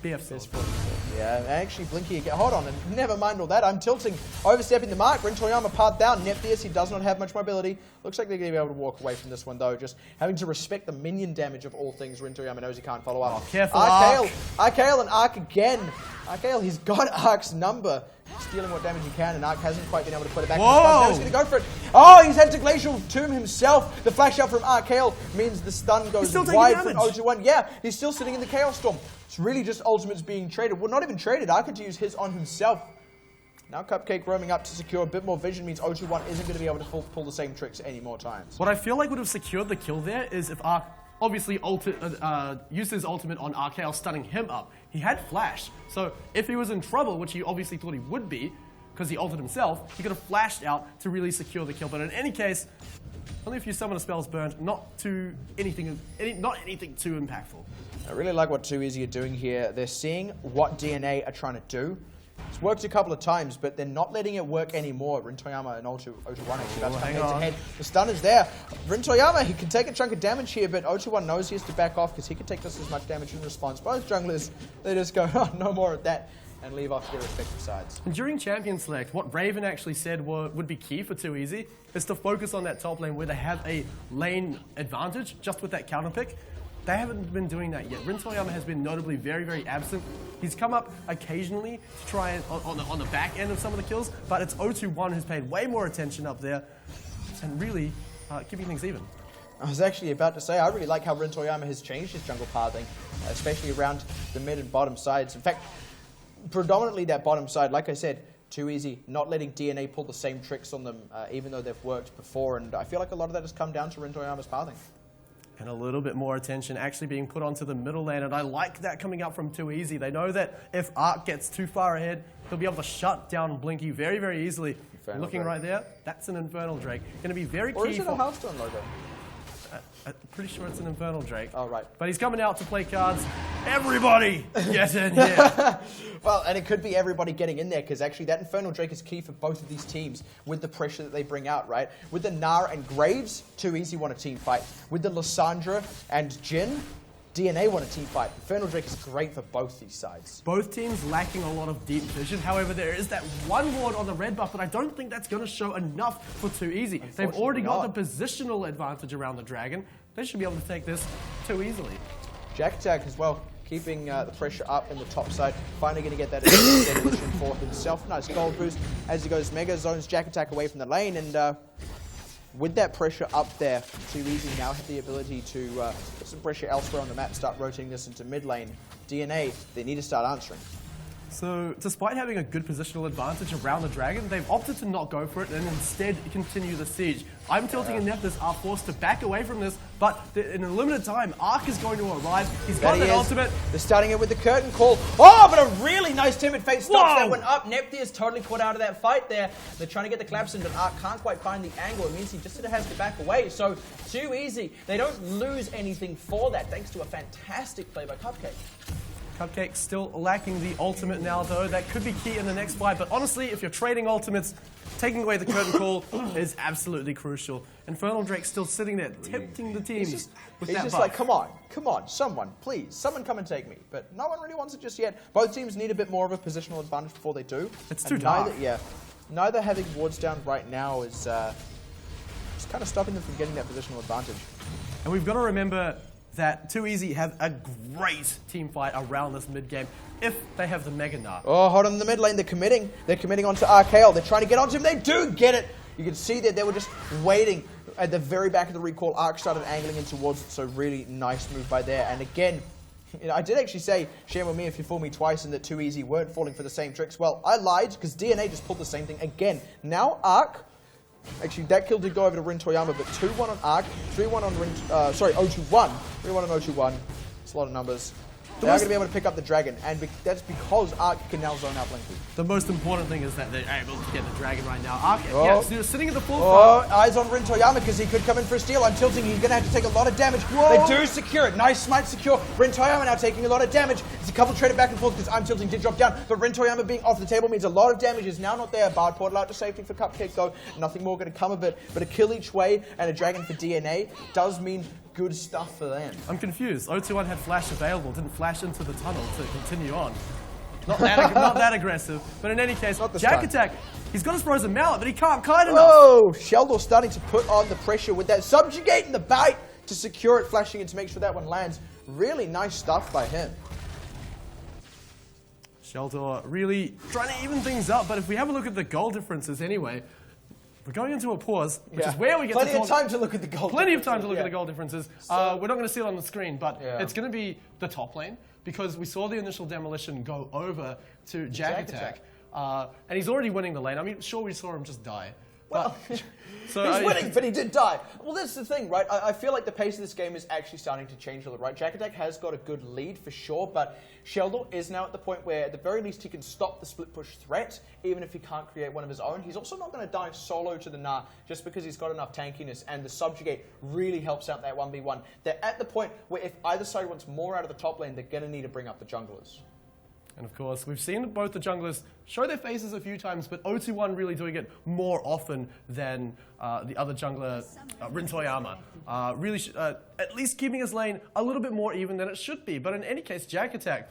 BF sword. Yeah, actually, Blinky, hold on, and never mind all that. I'm tilting, overstepping the mark. Rin Toyama path down. Nephthys, he does not have much mobility. Looks like they're going to be able to walk away from this one, though. Just having to respect the minion damage of all things. Rin Toyama knows he can't follow up. Oh, careful, Arcale and Arc again. Arcale, he's got Arc's number. Stealing what damage he can, and Arc hasn't quite been able to put it back. Now he's going to go for it. Oh, he's had to Glacial Tomb himself. The flash out from Arcale means the stun goes wide from 0-2-1. Yeah, he's still sitting in the Chaos Storm. It's really just ultimates being traded. Well, not even traded. Arc had to use his on himself. Now Cupcake roaming up to secure a bit more vision means 0-2-1 isn't going to be able to pull the same tricks any more times. What I feel like would have secured the kill there is if Arc obviously used his ultimate on Arcale, stunning him up. He had flash, so if he was in trouble, which he obviously thought he would be, because he ulted himself, he could have flashed out to really secure the kill. But in any case, only a few summoner spells burned, not anything too impactful. I really like what 2easy are doing here. They're seeing what DNA are trying to do. It's worked a couple of times, but they're not letting it work anymore. Rin Toyama and 0-2-1 actually about to come head-to-head. The stun is there. Rin Toyama, he can take a chunk of damage here, but 0-2-1 knows he has to back off because he can take just as much damage in response. Both junglers, they just go, oh, no more of that, and leave off their respective sides. And during Champion Select, what Raven actually said would be key for 2easy is to focus on that top lane where they have a lane advantage just with that counter pick. They haven't been doing that yet. Rin Toyama has been notably very, very absent. He's come up occasionally to try and on the back end of some of the kills, but it's 0-2-1 who's paid way more attention up there and really keeping things even. I was actually about to say, I really like how Rin Toyama has changed his jungle pathing, especially around the mid and bottom sides. In fact, predominantly that bottom side, like I said, 2easy, not letting DNA pull the same tricks on them, even though they've worked before, and I feel like a lot of that has come down to Rin Toyama's pathing. And a little bit more attention actually being put onto the middle lane, and I like that coming up from 2easy. They know that if Arc gets too far ahead, they'll be able to shut down Blinky very, very easily. Looking right there, that's an Infernal Drake. Going to be very key. Or is it a Hearthstone logo? I'm pretty sure it's an Infernal Drake. Oh, right. But he's coming out to play cards. Everybody get in here. Well, and it could be everybody getting in there, because actually that Infernal Drake is key for both of these teams with the pressure that they bring out, right? With the Nara and Graves, 2easy want a team fight. With the Lysandra and Jhin, DNA want a team fight. Infernal Drake is great for both these sides. Both teams lacking a lot of deep vision. However, there is that one ward on the red buff, but I don't think that's going to show enough for 2easy. They've already got the positional advantage around the dragon. They should be able to take this too easily. Jack Attack as well, keeping the pressure up in the top side. Finally going to get that demolition for himself. Nice gold boost as he goes Mega Zones Jack Attack away from the lane, and with that pressure up there, 2easy now have the ability to put some pressure elsewhere on the map, start rotating this into mid lane. DNA, they need to start answering. So, despite having a good positional advantage around the dragon, they've opted to not go for it and instead continue the siege. I'm tilting and Nephthys are forced to back away from this, but in a limited time, Arc is going to arrive. He's got that ultimate. They're starting it with the curtain call. Oh, but a really nice timid fate stops that one up. Nephthys is totally put out of that fight there. They're trying to get the collapse in, but Arc can't quite find the angle. It means he just has to back away. So, 2easy. They don't lose anything for that, thanks to a fantastic play by Cupcake. Cupcake still lacking the ultimate now, though. That could be key in the next fight. But honestly, if you're trading ultimates, taking away the curtain call is absolutely crucial. Infernal Drake still sitting there, tempting the teams with that He's just buff. like, come on, someone, please, someone come and take me. But no one really wants it just yet. Both teams need a bit more of a positional advantage before they do. It's too dark. Neither having wards down right now is just kind of stopping them from getting that positional advantage. And we've got to remember that 2easy have a great team fight around this mid game if they have the Mega Gnar. Oh, hold on in the mid lane. They're committing. They're committing onto Arcale. They're trying to get onto him. They do get it. You can see that they were just waiting at the very back of the recall. Arc started angling in towards it, so really nice move by there. And again, I did actually say, shame on me if you fool me twice and that 2easy weren't falling for the same tricks. Well, I lied because DNA just pulled the same thing again. Now Arc. Actually, that kill did go over to Rin Toyama, but 2-1 on Arc, 3-1 on 0-2-1. 3-1 on 0-2-1. It's a lot of numbers. They are going to be able to pick up the Dragon, and that's because Arc can now zone out Blinky. The most important thing is that they're able to get the Dragon right now. Arc, Oh. yeah, so sitting at the full front. Eyes on Rin Toyama because he could come in for a steal. I'm tilting. He's going to have to take a lot of damage. Whoa. They do secure it. Nice smite secure. Rin Toyama now taking a lot of damage. It's a couple traded back and forth because I'm tilting did drop down, but Rin Toyama being off the table means a lot of damage is now not there. Bard portal out to safety for Cupcake though. Nothing more going to come of it, but a kill each way and a Dragon for DNA does mean good stuff for them. I'm confused. 021 had flash available, didn't flash into the tunnel to continue on. Not that aggressive, but in any case, Jack Attack, he's got his frozen mallet, but he can't kite enough. Oh, Sheldor starting to put on the pressure with that subjugate and the bite to secure it, flashing in to make sure that one lands. Really nice stuff by him. Sheldor really trying to even things up, but if we have a look at the goal differences anyway, we're going into a pause, which is where we get plenty of time to look at the goal Plenty differences. of time to look at the goal differences. We're not going to see it on the screen, but it's going to be the top lane, because we saw the initial demolition go over to Jack Attack. And he's already winning the lane. I mean, sure, we saw him just die. Well, so, he's winning, but he did die. Well, that's the thing, right? I feel like the pace of this game is actually starting to change a little, right? Jack Attack has got a good lead for sure, but Sheldor is now at the point where, at the very least, he can stop the split push threat, even if he can't create one of his own. He's also not going to dive solo to the Gnar just because he's got enough tankiness, and the subjugate really helps out that 1v1. They're at the point where if either side wants more out of the top lane, they're going to need to bring up the junglers. And of course, we've seen both the junglers show their faces a few times, but 021 really doing it more often than the other jungler, Rin Toyama. Really, at least keeping his lane a little bit more even than it should be. But in any case, Jack Attack,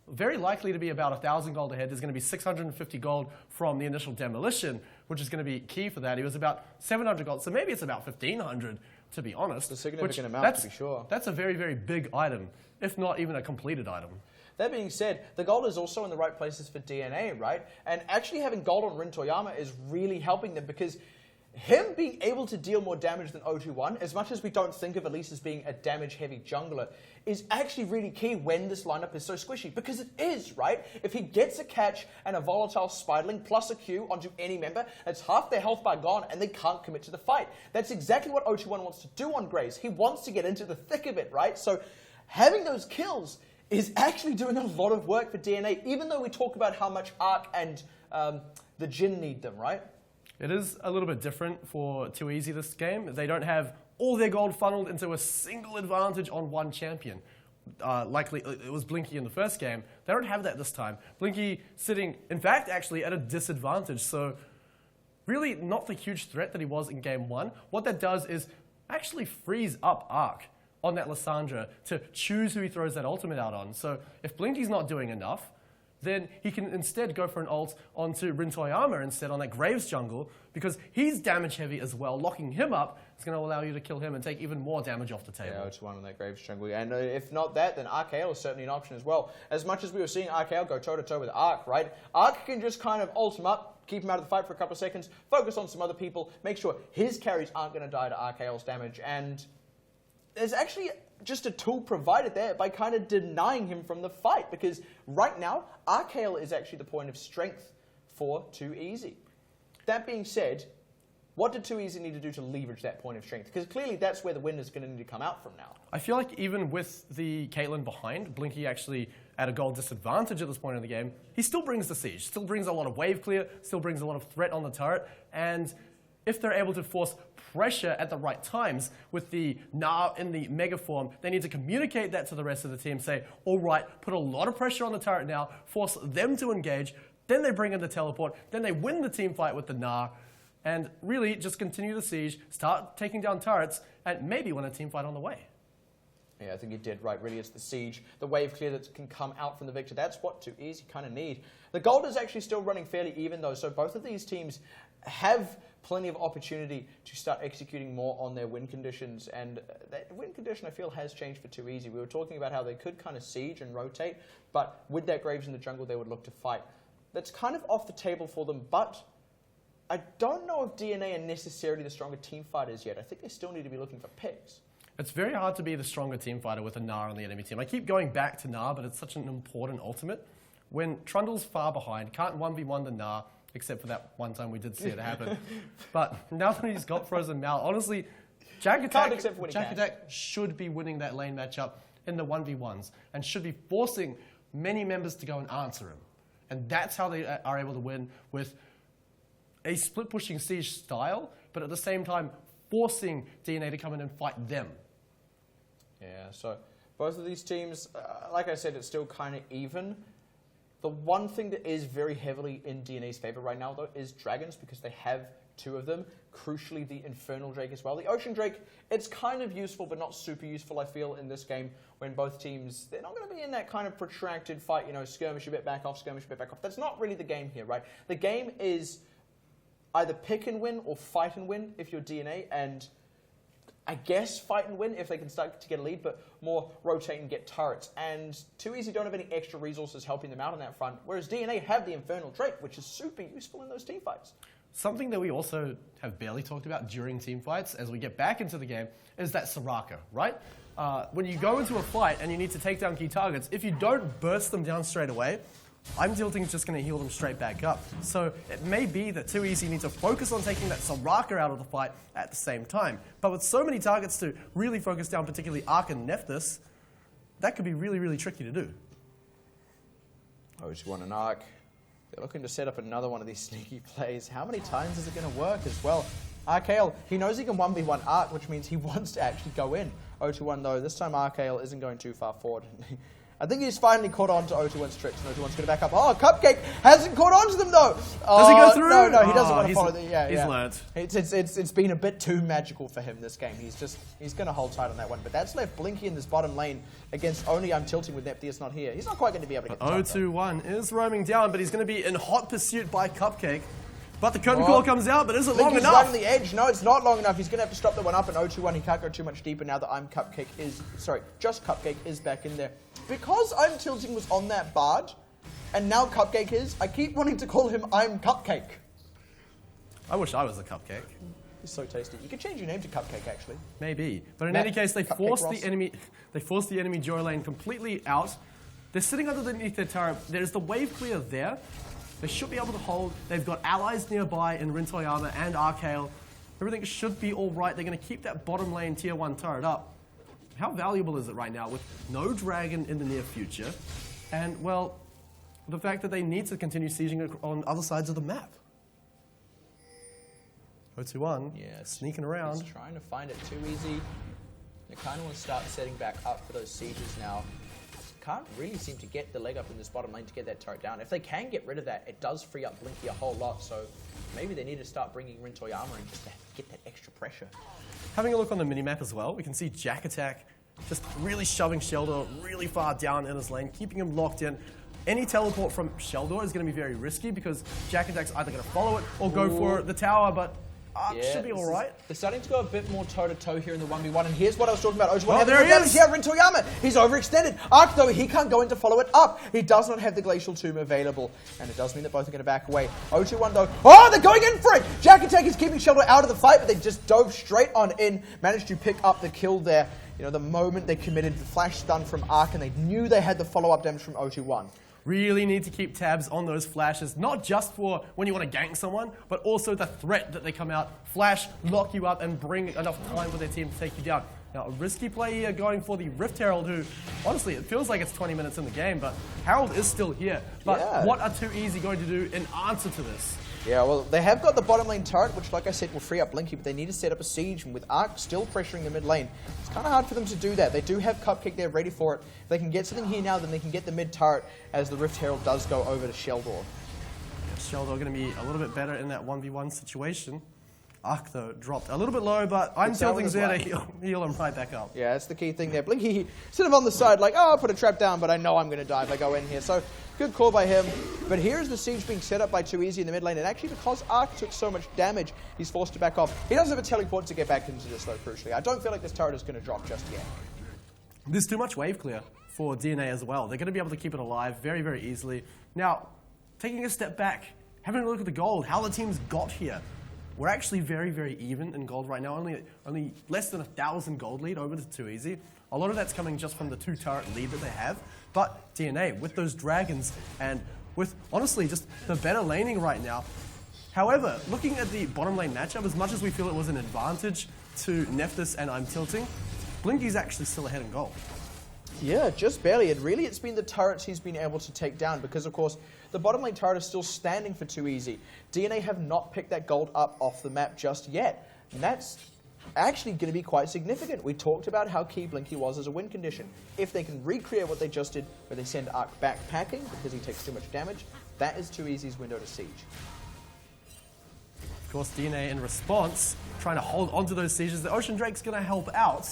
very likely to be about 1,000 gold ahead. There's going to be 650 gold from the initial demolition, which is going to be key for that. He was about 700 gold, so maybe it's about 1,500, to be honest. It's a significant amount, to be sure. That's a very, very big item, if not even a completed item. That being said, the gold is also in the right places for DNA, right? And actually having gold on Rin Toyama is really helping them because him being able to deal more damage than 021, as much as we don't think of Elise as being a damage-heavy jungler, is actually really key when this lineup is so squishy, because it is, right? If he gets a catch and a volatile Spiderling plus a Q onto any member, that's half their health bar gone and they can't commit to the fight. That's exactly what 021 wants to do on Graves. He wants to get into the thick of it, right? So having those kills is actually doing a lot of work for DNA, even though we talk about how much Arc and the Jhin need them, right? It is a little bit different for Too Easy this game. They don't have all their gold funneled into a single advantage on one champion. Likely, it was Blinky in the first game. They don't have that this time. Blinky sitting, in fact, actually at a disadvantage. So really not the huge threat that he was in game one. What that does is actually frees up Arc on that Lissandra to choose who he throws that ultimate out on. So if Blinky's not doing enough, then he can instead go for an ult onto Rin Toyama instead on that Graves jungle, because he's damage heavy as well. Locking him up is going to allow you to kill him and take even more damage off the table. Yeah, it's one on that Graves jungle. And if not that, then RKL is certainly an option as well. As much as we were seeing RKL go toe-to-toe with Arc, right? Arc can just kind of ult him up, keep him out of the fight for a couple of seconds, focus on some other people, make sure his carries aren't going to die to RKL's damage, and there's actually just a tool provided there by kind of denying him from the fight, because right now, RKL is actually the point of strength for Too Easy. That being said, what did Too Easy need to do to leverage that point of strength? Because clearly that's where the win is going to need to come out from now. I feel like even with the Caitlyn behind, Blinky actually at a gold disadvantage at this point in the game, he still brings the siege, still brings a lot of wave clear, still brings a lot of threat on the turret, and if they're able to force pressure at the right times with the Gnar in the mega form, they need to communicate that to the rest of the team, say, all right, put a lot of pressure on the turret now, force them to engage, then they bring in the teleport, then they win the team fight with the Gnar, and really just continue the siege, start taking down turrets, and maybe win a team fight on the way. Yeah, I think you did right. Really, it's the siege, the wave clear that can come out from the victor. That's what Too Easy kind of need. The gold is actually still running fairly even, though, so both of these teams have plenty of opportunity to start executing more on their win conditions, and that win condition I feel has changed for Too Easy. We were talking about how they could kind of siege and rotate, but with that Graves in the jungle they would look to fight. That's kind of off the table for them, but I don't know if DNA are necessarily the stronger team fighters yet. I think they still need to be looking for picks. It's very hard to be the stronger team fighter with a Gnar on the enemy team. I keep going back to Gnar, but it's such an important ultimate. When Trundle's far behind, can't 1v1 the Gnar, except for that one time we did see it happen. But now that he's got Frozen Mal, honestly, Jack Attack should be winning that lane matchup. in the 1v1s and should be forcing many members to go and answer him. And that's how they are able to win with a split-pushing siege style, but at the same time forcing DNA to come in and fight them. Yeah, so both of these teams, like I said, it's still kind of even. The one thing that is very heavily in DNA's favor right now, though, is dragons, because they have two of them. Crucially, the Infernal Drake as well. The Ocean Drake, it's kind of useful, but not super useful, I feel, in this game, when both teams, they're not going to be in that kind of protracted fight, you know, skirmish a bit back off, skirmish a bit back off. That's not really the game here, right? The game is either pick and win or fight and win if you're DNA, and I guess fight and win if they can start to get a lead, but more rotate and get turrets. And Too Easy don't have any extra resources helping them out on that front, whereas DNA have the Infernal Drake, which is super useful in those team fights. Something that we also have barely talked about during team fights as we get back into the game is that Soraka, right? When you go into a fight and you need to take down key targets, if you don't burst them down straight away, I'm Tilting is just going to heal them straight back up. So it may be that Too Easy needs to focus on taking that Soraka out of the fight at the same time. But with so many targets to really focus down, particularly Ark and Nephthys, that could be really, really tricky to do. OG1 and Ark. They're looking to set up another one of these sneaky plays. How many times is it going to work as well? RKL, he knows he can 1v1 Ark, which means he wants to actually go in. 0-1 though, this time RKL isn't going too far forward. I think he's finally caught on to 0-1's tricks, and 0-1's going to back up. Oh, Cupcake hasn't caught on to them though. Does he go through? No, he doesn't want to follow the. Yeah, he's learnt. It's been a bit too magical for him this game. He's going to hold tight on that one. But that's left Blinky in this bottom lane against only I'm Tilting with Nephthys not here. He's not quite going to be able to get the 0-1 is roaming down, but he's going to be in hot pursuit by Cupcake. But the curtain call comes out, but is it long enough? Right on the edge. No, it's not long enough. He's going to have to stop that one up, and 0-1, he can't go too much deeper now that Just Cupcake is back in there. Because I'm Tilting was on that Bard, and now Cupcake is, I keep wanting to call him I'm Cupcake. I wish I was a Cupcake. He's so tasty. You could change your name to Cupcake, actually. Maybe. But in any case, they force the enemy duo lane completely out. They're sitting underneath their turret. There's the wave clear there. They should be able to hold. They've got allies nearby in Rintoyama and Arcale. Everything should be all right. They're going to keep that bottom lane tier 1 turret up. How valuable is it right now with no dragon in the near future? And, well, the fact that they need to continue sieging on other sides of the map. 0-1, sneaking around. He's trying to find it Too Easy. They kind of want to start setting back up for those sieges now. Can't really seem to get the leg up in this bottom lane to get that turret down. If they can get rid of that, it does free up Blinky a whole lot, so maybe they need to start bringing Rintoyama in just to get that extra pressure. Having a look on the minimap as well, we can see Jack Attack just really shoving Sheldor really far down in his lane, keeping him locked in. Any teleport from Sheldor is going to be very risky because Jack Attack's either going to follow it or go for the tower, but Ark should be all right. They're starting to go a bit more toe-to-toe here in the 1v1, and here's what I was talking about. Oh, there he is! Yeah, Rintoyama. He's overextended. Ark, though, he can't go in to follow it up. He does not have the Glacial Tomb available, and it does mean that both are going to back away. 0-1, though. Oh, they're going in for it! Jack Attack is keeping Sheldor out of the fight, but they just dove straight on in, managed to pick up the kill there. You know, the moment they committed the flash stun from Ark, and they knew they had the follow-up damage from 0-1. Really need to keep tabs on those flashes, not just for when you want to gank someone, but also the threat that they come out, flash, lock you up, and bring enough time for their team to take you down. Now, a risky play here going for the Rift Herald, who, honestly, it feels like it's 20 minutes in the game, but Herald is still here. But what are Too Easy going to do in answer to this? Yeah, well, they have got the bottom lane turret, which, like I said, will free up Blinky, but they need to set up a siege, and with Ark still pressuring the mid lane, it's kind of hard for them to do that. They do have Cupcake there ready for it. If they can get something here now, then they can get the mid turret as the Rift Herald does go over to Sheldor. Sheldor going to be a little bit better in that 1v1 situation. Ark, though, dropped a little bit low, but I'm Tilting's there to heal him right back up. Yeah, that's the key thing there. Blinky sort of on the side, like, oh, I'll put a trap down, but I know I'm going to die if I go in here. So, good call by him. But here's the siege being set up by Too Easy in the mid lane. And actually, because Ark took so much damage, he's forced to back off. He doesn't have a teleport to get back into this, though, crucially. I don't feel like this turret is going to drop just yet. There's too much wave clear for DNA as well. They're going to be able to keep it alive very, very easily. Now, taking a step back, having a look at the gold, how the teams got here. We're actually very, very even in gold right now. Only less than 1,000 gold lead over to Too Easy. A lot of that's coming just from the 2 turret lead that they have. But DNA, with those dragons and with, honestly, just the better laning right now. However, looking at the bottom lane matchup, as much as we feel it was an advantage to Nephthys and I'm Tilting, Blinky's actually still ahead in gold. Yeah, just barely. And really, it's been the turrets he's been able to take down because, of course, the bottom lane turret is still standing for too easy. DNA have not picked that gold up off the map just yet. And that's actually going to be quite significant. We talked about how key Blinky was as a win condition. If they can recreate what they just did, where they send Arc backpacking because he takes too much damage, that is too easy's window to siege. Of course, DNA in response, trying to hold onto those sieges. The Ocean Drake's going to help out,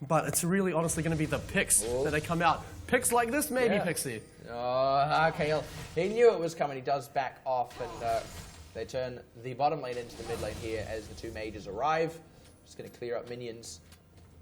but it's really honestly going to be the picks that they come out. Picks like this, maybe, Pixie. Oh, okay. He knew it was coming. He does back off, and they turn the bottom lane into the mid lane here as the two mages arrive. Just going to clear up minions.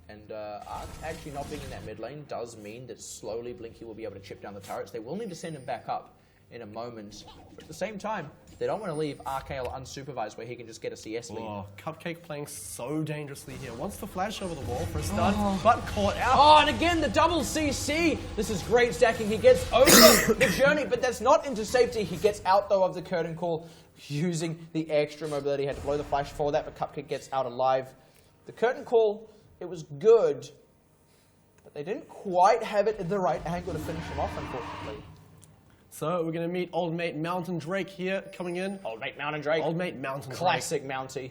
And Arc actually not being in that mid lane does mean that slowly Blinky will be able to chip down the turrets. They will need to send him back up in a moment. But at the same time, they don't want to leave RKL unsupervised where he can just get a CS lead. Oh, Cupcake playing so dangerously here. Wants to flash over the wall for a stun, but caught out. Oh, and again, the double CC. This is great stacking. He gets over the journey, but that's not into safety. He gets out, though, of the curtain call using the extra mobility. He had to blow the flash for that, but Cupcake gets out alive. The curtain call, it was good, but they didn't quite have it in the right angle to finish him off, unfortunately. So we're going to meet Old Mate Mountain Drake here coming in. Old Mate Mountain Drake. Old Mate Mountain Drake. Classic Mountie.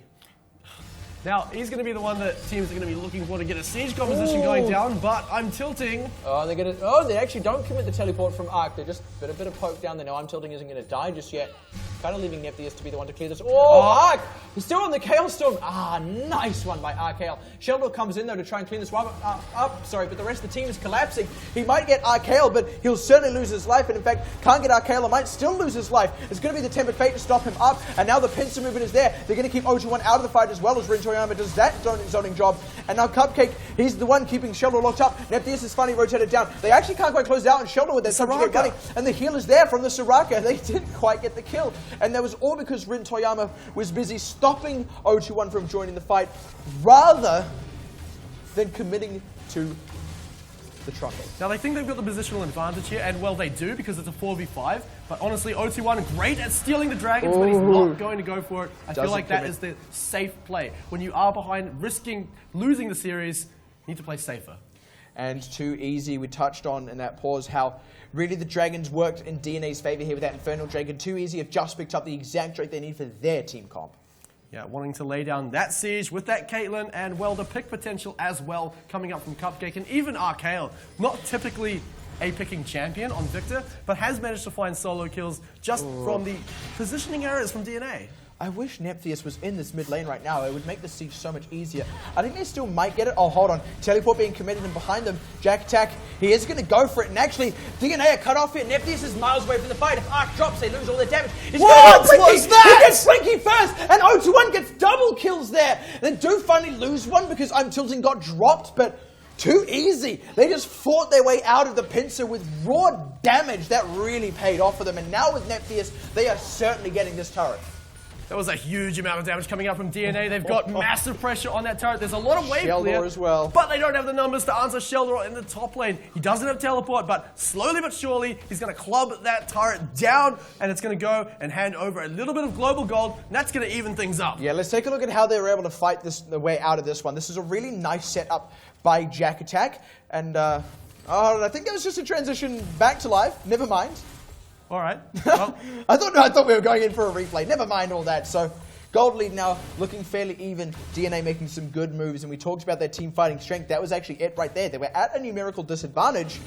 Now, he's going to be the one that teams are going to be looking for to get a siege composition going down, but I'm tilting. Oh, they're going to. Oh, they actually don't commit the teleport from Arc. They're just a bit of poke down. They know I'm tilting isn't going to die just yet. Kind of leaving Nepthius to be the one to clear this. Oh, Arc! He's still on the Kale Storm. Ah, nice one by RKL. Sheldor comes in though to try and clean this one up. Sorry, but the rest of the team is collapsing. He might get RKL, but he'll certainly lose his life. And in fact, can't get RKL and might still lose his life. It's going to be the Tempered Fate to stop him up. And now the pincer movement is there. They're going to keep O21 out of the fight as well as Rin Toyama does that zoning job. And now Cupcake, he's the one keeping Sheldor locked up. Nepthius is finally rotated down. They actually can't quite close out on Sheldor with their subjugate running. And the heal is there from the Soraka. They didn't quite get the kill. And that was all because Rin Toyama was busy stopping O21 from joining the fight rather than committing to the Trundle. Now, they think they've got the positional advantage here, and well, they do because it's a 4v5. But honestly, O21 great at stealing the dragons, but he's not going to go for it. I feel like that is the safe play. When you are behind, risking losing the series, you need to play safer. And too easy, we touched on in that pause how really the Dragons worked in DNA's favor here with that Infernal Dragon. Too easy have just picked up the exact Drake they need for their team comp. Yeah, wanting to lay down that siege with that Caitlyn and, well, the pick potential as well coming up from Cupcake and even RKL. Not typically a picking champion on Victor, but has managed to find solo kills just from the positioning errors from DNA. I wish Nepthius was in this mid lane right now. It would make the siege so much easier. I think they still might get it. Oh, hold on. Teleport being committed and behind them. Jack attack. He is going to go for it. And actually, DNA are cut off here. Nepthius is miles away from the fight. If Arc drops, they lose all their damage. What was that? He gets Blinky first. And O21 gets double kills there. They do finally lose one because I'm Tilting got dropped, but too easy. They just fought their way out of the pincer with raw damage. That really paid off for them. And now with Nepthius, they are certainly getting this turret. That was a huge amount of damage coming out from DNA. They've got massive pressure on that turret. There's a lot of wave clear as well. But they don't have the numbers to answer Sheldor in the top lane. He doesn't have teleport, but slowly but surely, he's going to club that turret down, and it's going to go and hand over a little bit of global gold, and that's going to even things up. Yeah, let's take a look at how they were able to fight the way out of this one. This is a really nice setup by Jack Attack, and I think that was just a transition back to live. Never mind. All right. Well. I thought we were going in for a replay. Never mind all that. So, gold lead now looking fairly even. DNA making some good moves, and we talked about their team fighting strength. That was actually it right there. They were at a numerical disadvantage.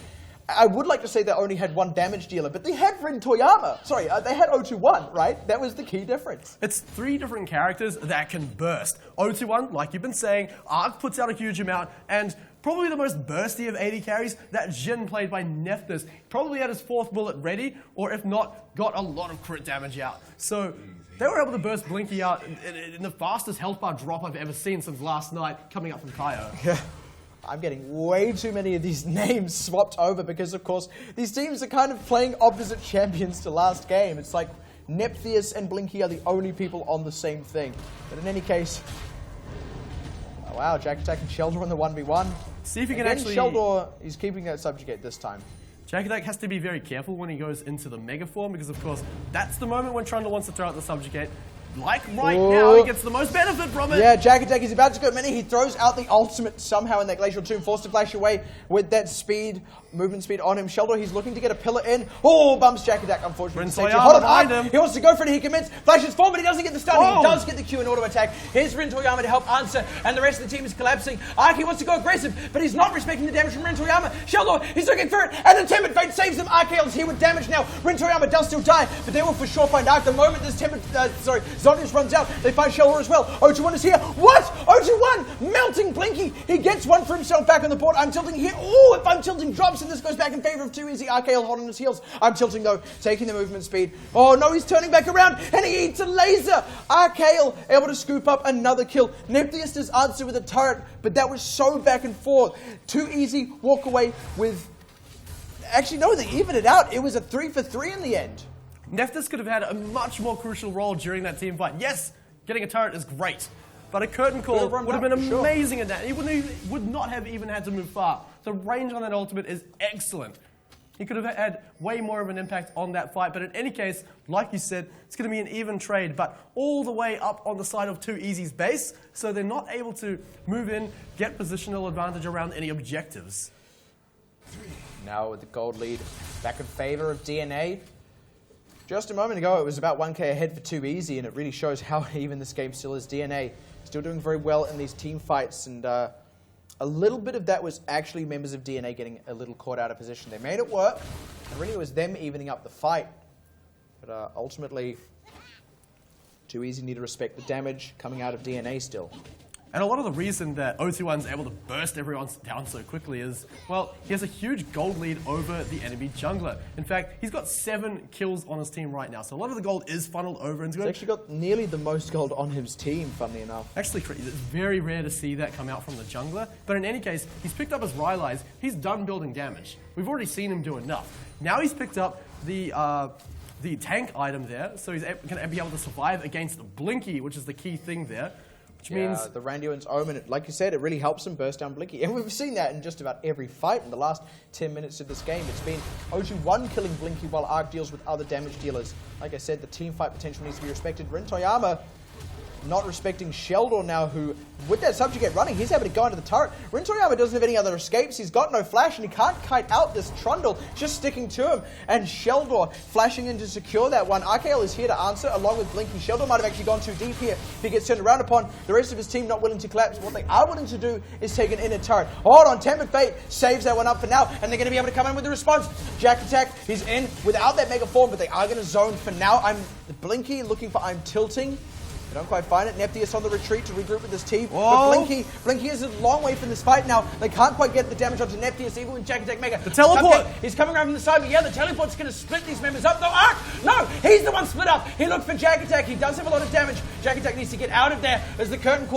I would like to say they only had one damage dealer, but they had Rin Toyama. Sorry, they had O21, right? That was the key difference. It's three different characters that can burst. O21, like you've been saying, Arc puts out a huge amount, and probably the most bursty of 80 carries, that Jhin played by Nephthys. Probably had his fourth bullet ready, or if not, got a lot of crit damage out. So they were able to burst Blinky out in the fastest health bar drop I've ever seen since last night, coming up from Kaio. Yeah. I'm getting way too many of these names swapped over because, of course, these teams are kind of playing opposite champions to last game. It's like Nephthys and Blinky are the only people on the same thing. But in any case, oh, wow, Jack Attack and Sheldor on the 1v1. See if you can actually... Sheldor, he's keeping that subjugate this time. Jack Attack has to be very careful when he goes into the Mega form because, of course, that's the moment when Trundle wants to throw out the subjugate. like right now, he gets the most benefit from it. Yeah, Jack Attack is about to go mini. He throws out the ultimate somehow in that Glacial Tomb, forced to flash away with that speed, movement speed on him. Sheldor, he's looking to get a pillar in. Oh, bumps Jack Attack, unfortunately. Hold on, he wants to go for it. He commits, flashes forward, but he doesn't get the stun. He does get the Q and auto attack. Here's Rin Toyama to help answer, and the rest of the team is collapsing. Arki wants to go aggressive, but he's not respecting the damage from Rin Toyama. Sheldor, he's looking for it, and the Timid Fate saves him. RKL's here with damage now. Rin Toyama does still die, but they will for sure find Ark. The moment this Zodius runs out, they find Sheldor as well. O21 is here. What? O21 melting Blinky. He gets one for himself back on the board. I'm tilting here. Oh, if I'm tilting drops, and this goes back in favor of Too Easy. RKL holding his heels. I'm tilting though, taking the movement speed. Oh no, he's turning back around, and he eats a laser. RKL able to scoop up another kill. Neptheus does answer with a turret, but that was so back and forth. Too Easy walk away with... Actually, no, they evened it out. It was a 3-for-3 in the end. Neptheus could have had a much more crucial role during that team fight. Yes, getting a turret is great, but a curtain call would have been amazing at that. He would not have even had to move far. The range on that ultimate is excellent. He could have had way more of an impact on that fight, but in any case, like you said, it's going to be an even trade, but all the way up on the side of Too Easy's base, so they're not able to move in, get positional advantage around any objectives. Now with the gold lead back in favor of DNA. Just a moment ago, it was about 1k ahead for Too Easy, and it really shows how even this game still is. DNA still doing very well in these team fights, and a little bit of that was actually members of DNA getting a little caught out of position. They made it work, and really it was them evening up the fight. But ultimately, Too Easy need to respect the damage coming out of DNA still. And a lot of the reason that O21's able to burst everyone down so quickly is, well, he has a huge gold lead over the enemy jungler. In fact, he's got 7 kills on his team right now, so a lot of the gold is funneled over into him. He's actually got nearly the most gold on his team, funnily enough. Actually, it's very rare to see that come out from the jungler, but in any case, he's picked up his Rylai's, he's done building damage. We've already seen him do enough. Now he's picked up the tank item there, so he's going to be able to survive against Blinky, which is the key thing there. Which means the Randuin's Omen, like you said, it really helps him burst down Blinky. And we've seen that in just about every fight in the last 10 minutes of this game. It's been O21 killing Blinky while Ark deals with other damage dealers. Like I said, the team fight potential needs to be respected. Rin Toyama not respecting Sheldor now, who, with that subjugate running, he's able to go into the turret. Rin Toyama doesn't have any other escapes. He's got no flash, and he can't kite out this Trundle, just sticking to him. And Sheldor flashing in to secure that one. RKL is here to answer, along with Blinky. Sheldor might have actually gone too deep here if he gets turned around upon. The rest of his team not willing to collapse. What they are willing to do is take an inner turret. Hold on, Tempered Fate saves that one up for now, and they're going to be able to come in with the response. Jack Attack, he's in without that Mega Form, but they are going to zone for now. Blinky looking for I'm tilting. They don't quite find it. Neptheus on the retreat to regroup with his team. But Blinky is a long way from this fight now. They can't quite get the damage onto Neptheus, even with Jack Attack Mega. The teleport! He's coming around from the side, but yeah, the teleport's going to split these members up. No, Ark! No! He's the one split up. He looked for Jack Attack. He does have a lot of damage. Jack Attack needs to get out of there as the curtain call